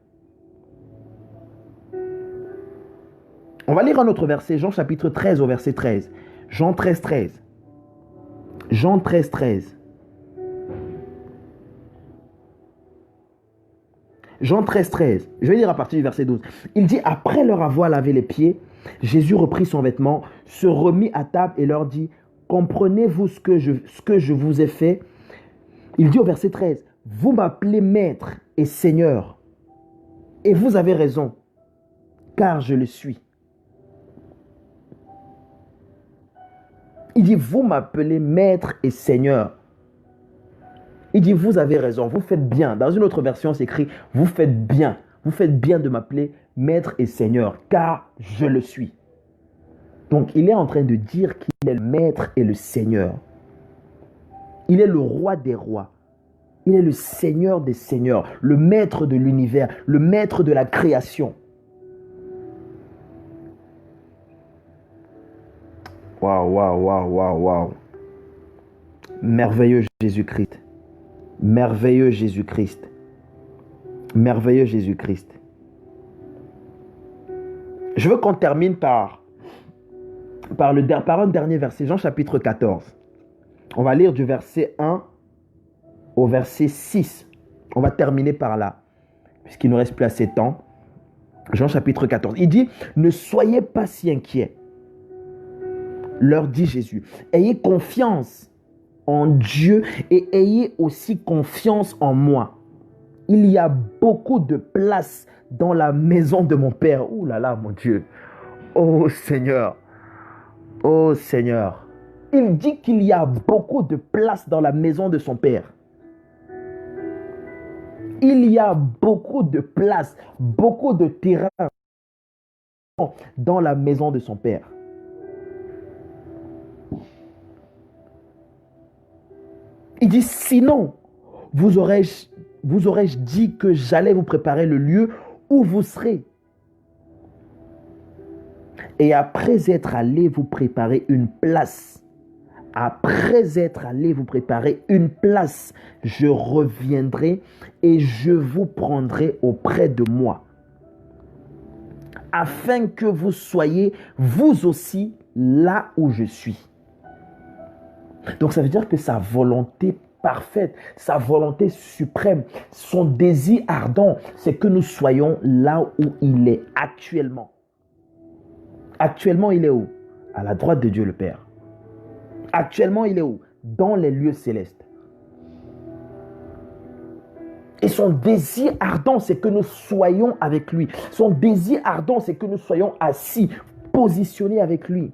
On va lire un autre verset, Jean chapitre 13 au verset 13. Jean 13, 13. Jean 13, 13. Jean 13, 13. Je vais lire à partir du verset 12. Il dit, après leur avoir lavé les pieds, Jésus reprit son vêtement, se remit à table et leur dit, comprenez-vous ce que je vous ai fait? Il dit au verset 13, vous m'appelez maître et seigneur, et vous avez raison, car je le suis. Il dit, vous m'appelez maître et seigneur. Il dit, vous avez raison, vous faites bien. Dans une autre version, c'est écrit, vous faites bien. Vous faites bien de m'appeler maître et seigneur, car je le suis. Donc, il est en train de dire qu'il est le maître et le seigneur. Il est le roi des rois. Il est le seigneur des seigneurs, le maître de l'univers, le maître de la création. Waouh, waouh, waouh, waouh, waouh. Merveilleux Jésus-Christ. Merveilleux Jésus-Christ. Merveilleux Jésus-Christ. Je veux qu'on termine par un dernier verset, Jean chapitre 14. On va lire du verset 1 au verset 6. On va terminer par là, puisqu'il ne nous reste plus assez de temps. Jean chapitre 14. Il dit, ne soyez pas si inquiets. Leur dit Jésus, ayez confiance en Dieu et ayez aussi confiance en moi. Il y a beaucoup de place dans la maison de mon Père. Ouh là là, mon Dieu. Oh Seigneur. Oh Seigneur. Il dit qu'il y a beaucoup de place dans la maison de son Père. Il y a beaucoup de place, beaucoup de terrain dans la maison de son Père. Il dit, sinon, vous aurais-je dit que j'allais vous préparer le lieu où vous serez. Et après être allé vous préparer une place, je reviendrai et je vous prendrai auprès de moi, afin que vous soyez vous aussi là où je suis. Donc ça veut dire que sa volonté parfaite, sa volonté suprême, son désir ardent, c'est que nous soyons là où il est actuellement. Actuellement, il est où? À la droite de Dieu le Père. Actuellement, il est où? Dans les lieux célestes. Et son désir ardent, c'est que nous soyons avec lui. Son désir ardent, c'est que nous soyons assis, positionnés avec lui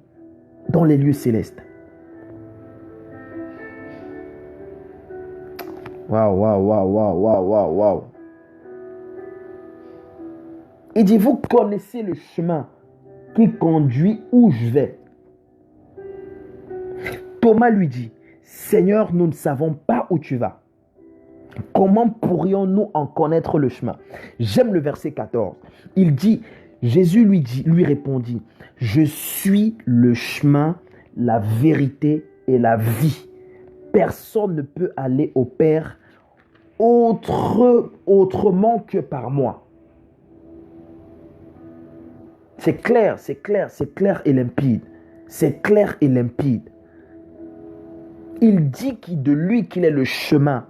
dans les lieux célestes. Waouh. Il dit, vous connaissez le chemin qui conduit où je vais. Thomas lui dit, Seigneur, nous ne savons pas où tu vas. Comment pourrions-nous en connaître le chemin? J'aime le verset 14. Il dit, Jésus lui répondit, je suis le chemin, la vérité et la vie. Personne ne peut aller au Père autrement que par moi. C'est clair et limpide. C'est clair et limpide. Il dit de lui qu'il est le chemin,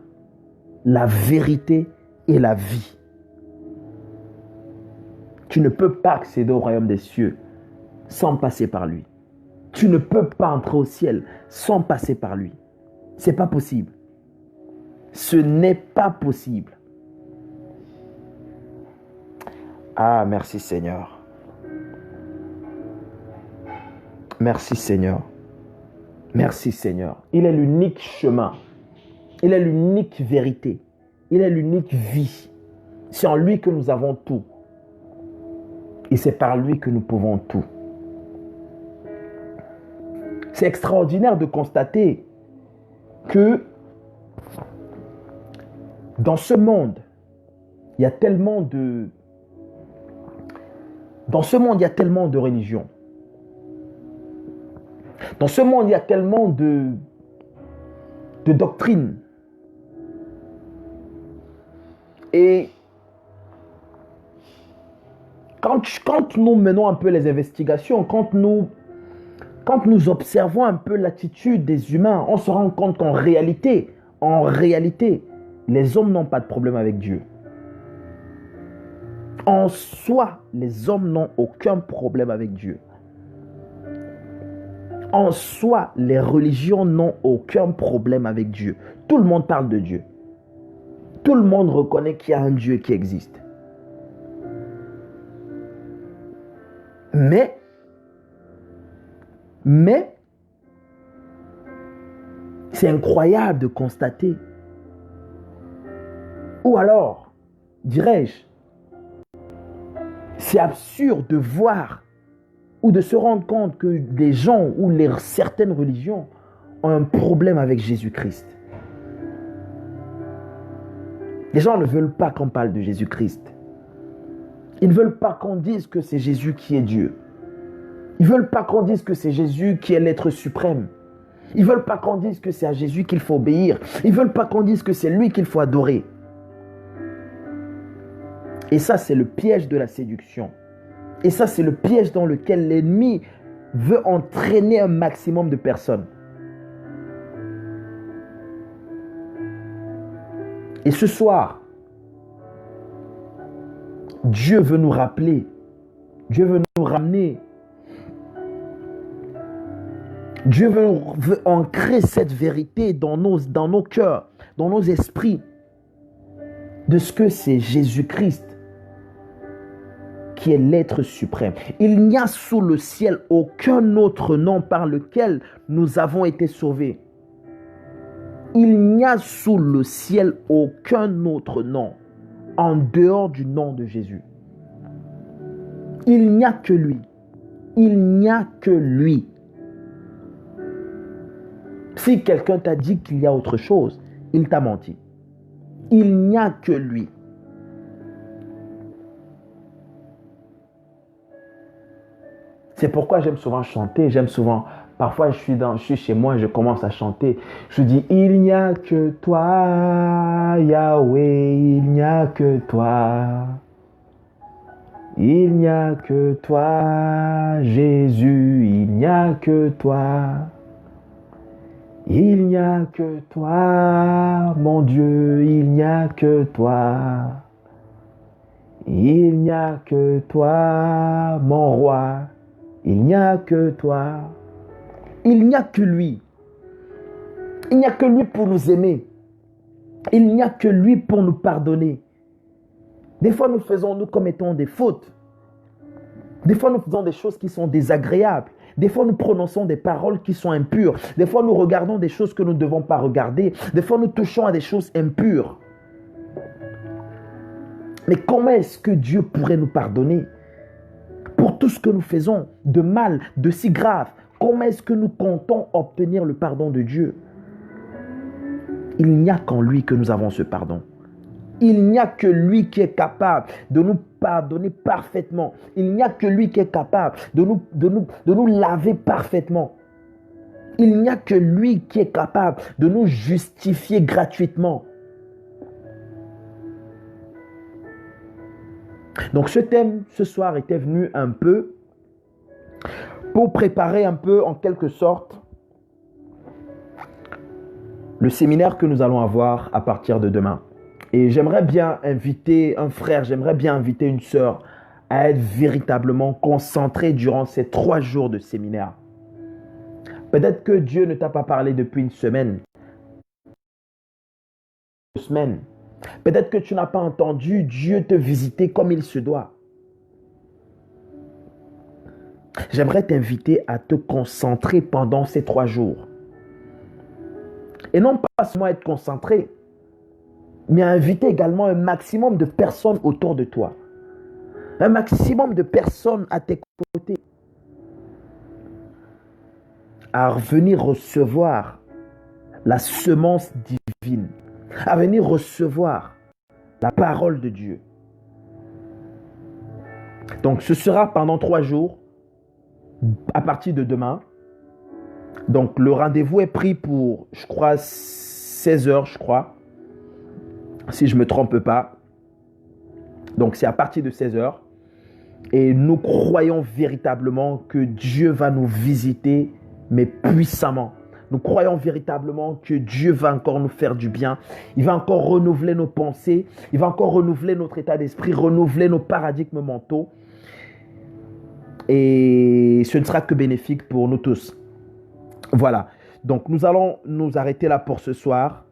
la vérité et la vie. Tu ne peux pas accéder au royaume des cieux sans passer par lui. Tu ne peux pas entrer au ciel sans passer par lui. C'est pas possible. Ce n'est pas possible. Ah, merci Seigneur. Merci Seigneur. Merci Seigneur. Il est l'unique chemin. Il est l'unique vérité. Il est l'unique vie. C'est en lui que nous avons tout. Et c'est par lui que nous pouvons tout. C'est extraordinaire de constater que dans ce monde, il y a tellement de... Dans ce monde, il y a tellement de religions. Dans ce monde, il y a tellement de doctrines. Et quand nous menons un peu les investigations, quand nous observons un peu l'attitude des humains, on se rend compte qu'en réalité, les hommes n'ont pas de problème avec Dieu. En soi, les hommes n'ont aucun problème avec Dieu. En soi, les religions n'ont aucun problème avec Dieu. Tout le monde parle de Dieu. Tout le monde reconnaît qu'il y a un Dieu qui existe. Mais, c'est incroyable de constater. Ou alors, dirais-je, c'est absurde de voir ou de se rendre compte que des gens ou certaines religions ont un problème avec Jésus-Christ. Les gens ne veulent pas qu'on parle de Jésus-Christ. Ils ne veulent pas qu'on dise que c'est Jésus qui est Dieu. Ils ne veulent pas qu'on dise que c'est Jésus qui est l'être suprême. Ils ne veulent pas qu'on dise que c'est à Jésus qu'il faut obéir. Ils ne veulent pas qu'on dise que c'est lui qu'il faut adorer. Et ça, c'est le piège de la séduction. Et ça, c'est le piège dans lequel l'ennemi veut entraîner un maximum de personnes. Et ce soir, Dieu veut nous rappeler, Dieu veut nous ramener, Dieu veut ancrer cette vérité dans nos cœurs, dans nos esprits, de ce que c'est Jésus-Christ qui est l'être suprême. Il n'y a sous le ciel aucun autre nom par lequel nous avons été sauvés. Il n'y a sous le ciel aucun autre nom en dehors du nom de Jésus. Il n'y a que lui. Il n'y a que lui. Si quelqu'un t'a dit qu'il y a autre chose, il t'a menti. Il n'y a que lui. C'est pourquoi j'aime souvent chanter, parfois je suis chez moi et je commence à chanter. Je dis, il n'y a que toi, Yahweh, il n'y a que toi. Il n'y a que toi, Jésus, il n'y a que toi. Il n'y a que toi, mon Dieu, il n'y a que toi. Il n'y a que toi, mon roi, il n'y a que toi. Il n'y a que lui. Il n'y a que lui pour nous aimer. Il n'y a que lui pour nous pardonner. Des fois, nous commettons des fautes. Des fois, nous faisons des choses qui sont désagréables. Des fois, nous prononçons des paroles qui sont impures. Des fois, nous regardons des choses que nous ne devons pas regarder. Des fois, nous touchons à des choses impures. Mais comment est-ce que Dieu pourrait nous pardonner pour tout ce que nous faisons de mal, de si grave? Comment est-ce que nous comptons obtenir le pardon de Dieu? Il n'y a qu'en lui que nous avons ce pardon. Il n'y a que lui qui est capable de nous pardonner parfaitement. Il n'y a que lui qui est capable de nous laver parfaitement. Il n'y a que lui qui est capable de nous justifier gratuitement. Donc ce thème ce soir était venu un peu pour préparer un peu en quelque sorte le séminaire que nous allons avoir à partir de demain. Et j'aimerais bien inviter un frère, j'aimerais bien inviter une sœur à être véritablement concentré durant ces 3 jours de séminaire. Peut-être que Dieu ne t'a pas parlé depuis une semaine, 2 semaines. Peut-être que tu n'as pas entendu Dieu te visiter comme il se doit. J'aimerais t'inviter à te concentrer pendant ces 3 jours. Et non pas seulement être concentré, mais à inviter également un maximum de personnes autour de toi. Un maximum de personnes à tes côtés. À venir recevoir la semence divine. À venir recevoir la parole de Dieu. Donc ce sera pendant 3 jours, à partir de demain. Donc le rendez-vous est pris pour, je crois, 16 heures, je crois. Si je ne me trompe pas. Donc c'est à partir de 16 heures. Et nous croyons véritablement que Dieu va nous visiter, mais puissamment. Nous croyons véritablement que Dieu va encore nous faire du bien. Il va encore renouveler nos pensées. Il va encore renouveler notre état d'esprit, renouveler nos paradigmes mentaux. Et ce ne sera que bénéfique pour nous tous. Voilà. Donc nous allons nous arrêter là pour ce soir.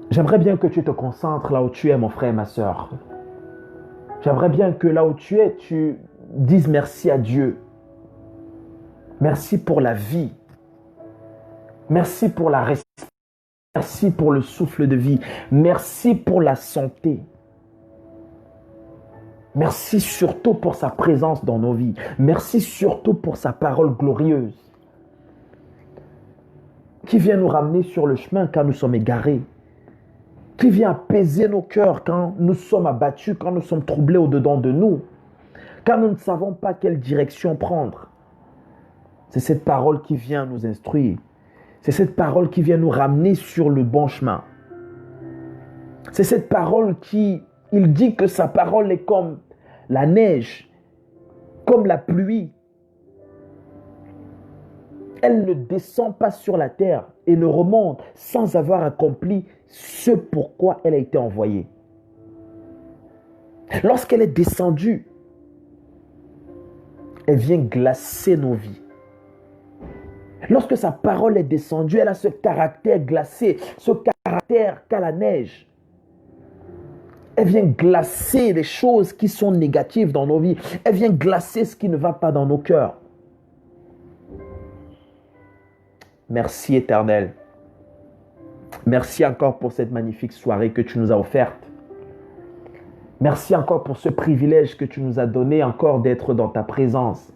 J'aimerais bien que tu te concentres là où tu es, mon frère et ma soeur. J'aimerais bien que là où tu es, tu dises merci à Dieu. Merci pour la vie. Merci pour la respiration. Merci pour le souffle de vie. Merci pour la santé. Merci surtout pour sa présence dans nos vies. Merci surtout pour sa parole glorieuse qui vient nous ramener sur le chemin quand nous sommes égarés, qui vient apaiser nos cœurs quand nous sommes abattus, quand nous sommes troublés au-dedans de nous, quand nous ne savons pas quelle direction prendre. C'est cette parole qui vient nous instruire. C'est cette parole qui vient nous ramener sur le bon chemin. C'est cette parole il dit que sa parole est comme la neige, comme la pluie. Elle ne descend pas sur la terre et ne remonte sans avoir accompli ce pourquoi elle a été envoyée. Lorsqu'elle est descendue, elle vient glacer nos vies. Lorsque sa parole est descendue, elle a ce caractère glacé, ce caractère qu'a la neige. Elle vient glacer les choses qui sont négatives dans nos vies. Elle vient glacer ce qui ne va pas dans nos cœurs. Merci Éternel. Merci encore pour cette magnifique soirée que tu nous as offerte. Merci encore pour ce privilège que tu nous as donné encore d'être dans ta présence.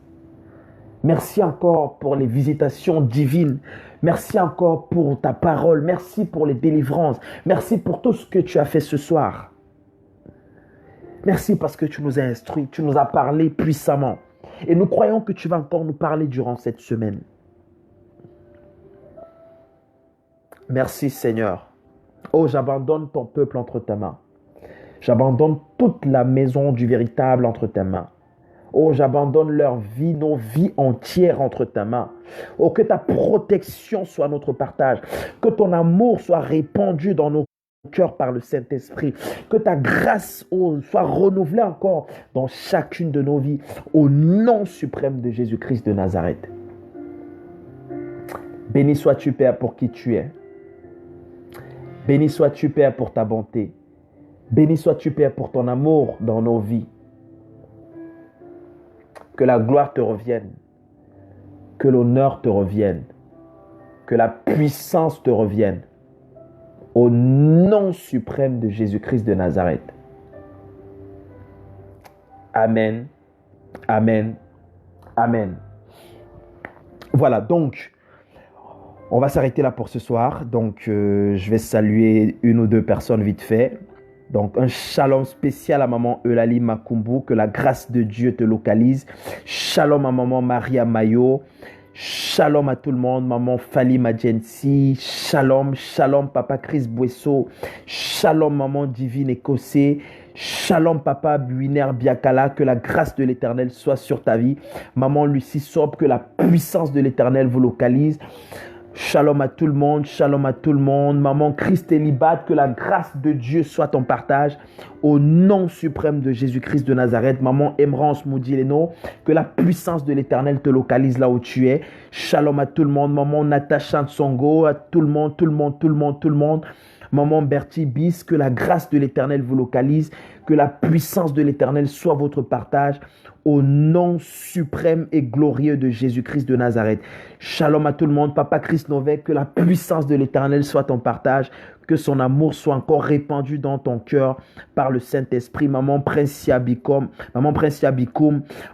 Merci encore pour les visitations divines. Merci encore pour ta parole. Merci pour les délivrances. Merci pour tout ce que tu as fait ce soir. Merci parce que tu nous as instruits, tu nous as parlé puissamment. Et nous croyons que tu vas encore nous parler durant cette semaine. Merci Seigneur. Oh, j'abandonne ton peuple entre ta main. J'abandonne toute la maison du véritable entre ta mains. Oh, j'abandonne leur vie, nos vies entières entre ta main. Oh, que ta protection soit notre partage. Que ton amour soit répandu dans nos cœurs par le Saint-Esprit. Que ta grâce soit renouvelée encore dans chacune de nos vies. Au nom suprême de Jésus-Christ de Nazareth. Béni sois-tu, Père, pour qui tu es. Béni sois-tu, Père, pour ta bonté. Béni sois-tu, Père, pour ton amour dans nos vies. Que la gloire te revienne. Que l'honneur te revienne. Que la puissance te revienne. Au nom suprême de Jésus-Christ de Nazareth. Amen. Amen. Amen. Voilà, donc, on va s'arrêter là pour ce soir. Donc, je vais saluer une ou deux personnes vite fait. Donc, un shalom spécial à maman Eulalie Makumbu. Que la grâce de Dieu te localise. Shalom à maman Maria Mayo. Shalom à tout le monde. Maman Fali Madjensi. Shalom. Shalom papa Chris Bouesso. Shalom maman Divine Écossais. Shalom papa Buiner Biakala. Que la grâce de l'Éternel soit sur ta vie. Maman Lucie Sob. Que la puissance de l'Éternel vous localise. Shalom à tout le monde, shalom à tout le monde. Maman Christ-Élibat, que la grâce de Dieu soit ton partage. Au nom suprême de Jésus-Christ de Nazareth. Maman Emrance Moudileno, que la puissance de l'Éternel te localise là où tu es. Shalom à tout le monde. Maman Natacha Tsongo, à tout le monde, tout le monde, tout le monde, tout le monde. Maman Bertie Bis, que la grâce de l'Éternel vous localise. Que la puissance de l'Éternel soit votre partage. Au nom suprême et glorieux de Jésus-Christ de Nazareth. Shalom à tout le monde. Papa Christ Novek, que la puissance de l'Éternel soit ton partage. Que son amour soit encore répandu dans ton cœur par le Saint-Esprit. Maman Princia Bikoum,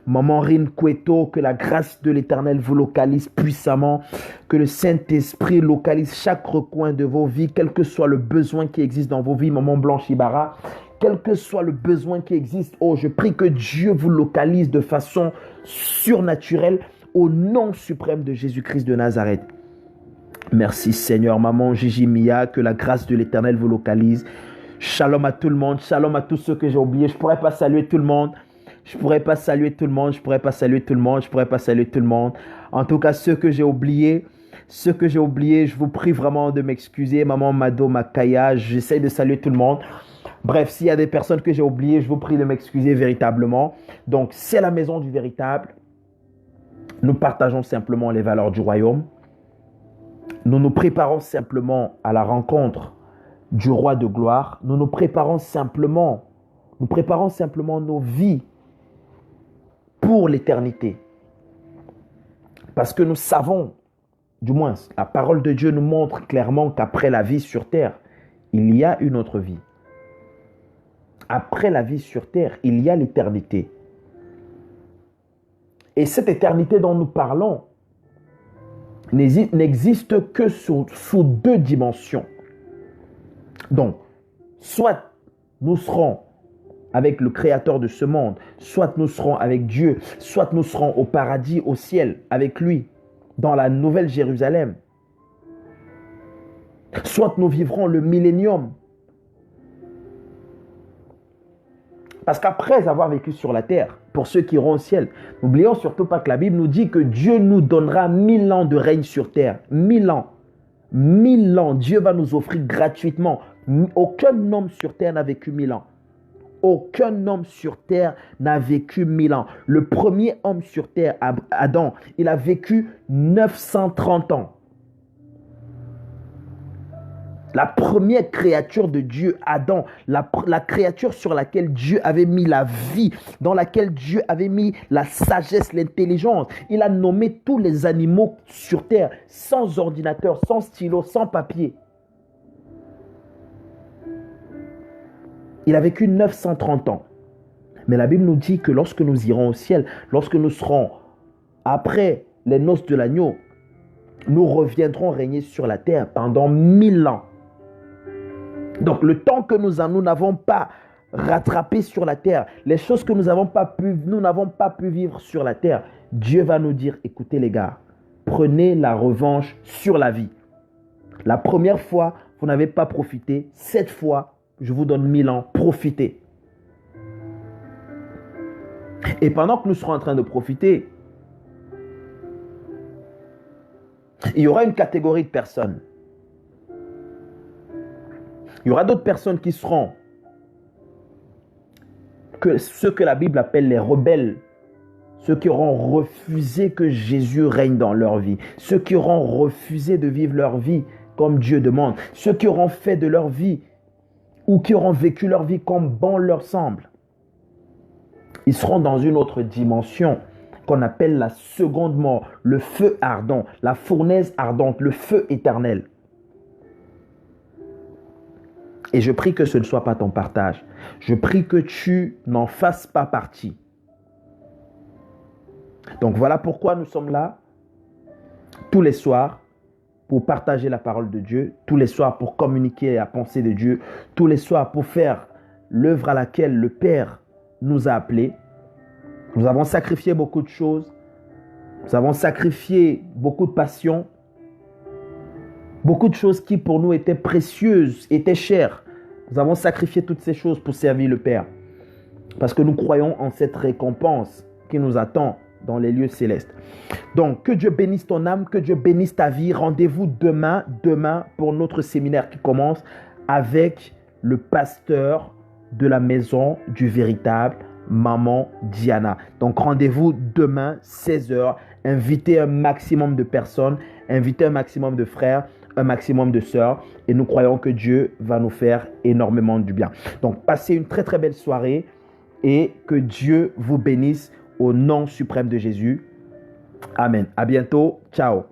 Maman Rin Kweto, que la grâce de l'Éternel vous localise puissamment. Que le Saint-Esprit localise chaque recoin de vos vies, quel que soit le besoin qui existe dans vos vies. Maman Blanche Ibarra, quel que soit le besoin qui existe, oh, je prie que Dieu vous localise de façon surnaturelle au nom suprême de Jésus-Christ de Nazareth. Merci Seigneur, maman Gigi Mia, que la grâce de l'Éternel vous localise. Shalom à tout le monde, shalom à tous ceux que j'ai oubliés. Je ne pourrais pas saluer tout le monde. En tout cas, ceux que j'ai oubliés, je vous prie vraiment de m'excuser. Maman Mado Makaya, j'essaie de saluer tout le monde. Bref, s'il y a des personnes que j'ai oubliées, je vous prie de m'excuser véritablement. Donc, c'est la maison du véritable. Nous partageons simplement les valeurs du royaume. Nous nous préparons simplement à la rencontre du roi de gloire. Nous préparons simplement nos vies pour l'éternité. Parce que nous savons, du moins, la parole de Dieu nous montre clairement qu'après la vie sur terre, il y a une autre vie. Après la vie sur terre, il y a l'éternité. Et cette éternité dont nous parlons n'existe que sous deux dimensions. Donc, soit nous serons avec le Créateur de ce monde, soit nous serons avec Dieu, soit nous serons au paradis, au ciel, avec lui, dans la nouvelle Jérusalem. Soit nous vivrons le millénium. Parce qu'après avoir vécu sur la terre, pour ceux qui iront au ciel, n'oublions surtout pas que la Bible nous dit que Dieu nous donnera 1000 ans de règne sur terre. 1000 ans. 1000 ans. Dieu va nous offrir gratuitement. Aucun homme sur terre n'a vécu 1000 ans. Aucun homme sur terre n'a vécu 1000 ans. Le premier homme sur terre, Adam, il a vécu 930 ans. La première créature de Dieu, Adam, la créature sur laquelle Dieu avait mis la vie, dans laquelle Dieu avait mis la sagesse, l'intelligence. Il a nommé tous les animaux sur terre, sans ordinateur, sans stylo, sans papier. Il a vécu 930 ans. Mais la Bible nous dit que lorsque nous irons au ciel, lorsque nous serons après les noces de l'agneau, nous reviendrons régner sur la terre pendant 1000 ans. Donc le temps que nous n'avons pas rattrapé sur la terre, les choses que nous n'avons pas pu vivre sur la terre, Dieu va nous dire, écoutez les gars, prenez la revanche sur la vie. La première fois, vous n'avez pas profité, cette fois, je vous donne 1000 ans, profitez. Et pendant que nous serons en train de profiter, il y aura une catégorie de personnes. Il y aura d'autres personnes qui seront ceux que la Bible appelle les rebelles. Ceux qui auront refusé que Jésus règne dans leur vie. Ceux qui auront refusé de vivre leur vie comme Dieu demande. Ceux qui auront fait de leur vie ou qui auront vécu leur vie comme bon leur semble. Ils seront dans une autre dimension qu'on appelle la seconde mort, le feu ardent, la fournaise ardente, le feu éternel. Et je prie que ce ne soit pas ton partage. Je prie que tu n'en fasses pas partie. Donc voilà pourquoi nous sommes là tous les soirs pour partager la parole de Dieu, tous les soirs pour communiquer la pensée de Dieu, tous les soirs pour faire l'œuvre à laquelle le Père nous a appelés. Nous avons sacrifié beaucoup de choses, nous avons sacrifié beaucoup de passions, beaucoup de choses qui pour nous étaient précieuses, étaient chères. Nous avons sacrifié toutes ces choses pour servir le Père. Parce que nous croyons en cette récompense qui nous attend dans les lieux célestes. Donc, que Dieu bénisse ton âme, que Dieu bénisse ta vie. Rendez-vous demain pour notre séminaire qui commence avec le pasteur de la maison du véritable, Maman Diana. Donc, rendez-vous demain, 16h. Invitez un maximum de personnes, invitez un maximum de frères, un maximum de sœurs. Et nous croyons que Dieu va nous faire énormément du bien. Donc, passez une très très belle soirée et que Dieu vous bénisse au nom suprême de Jésus. Amen. À bientôt. Ciao.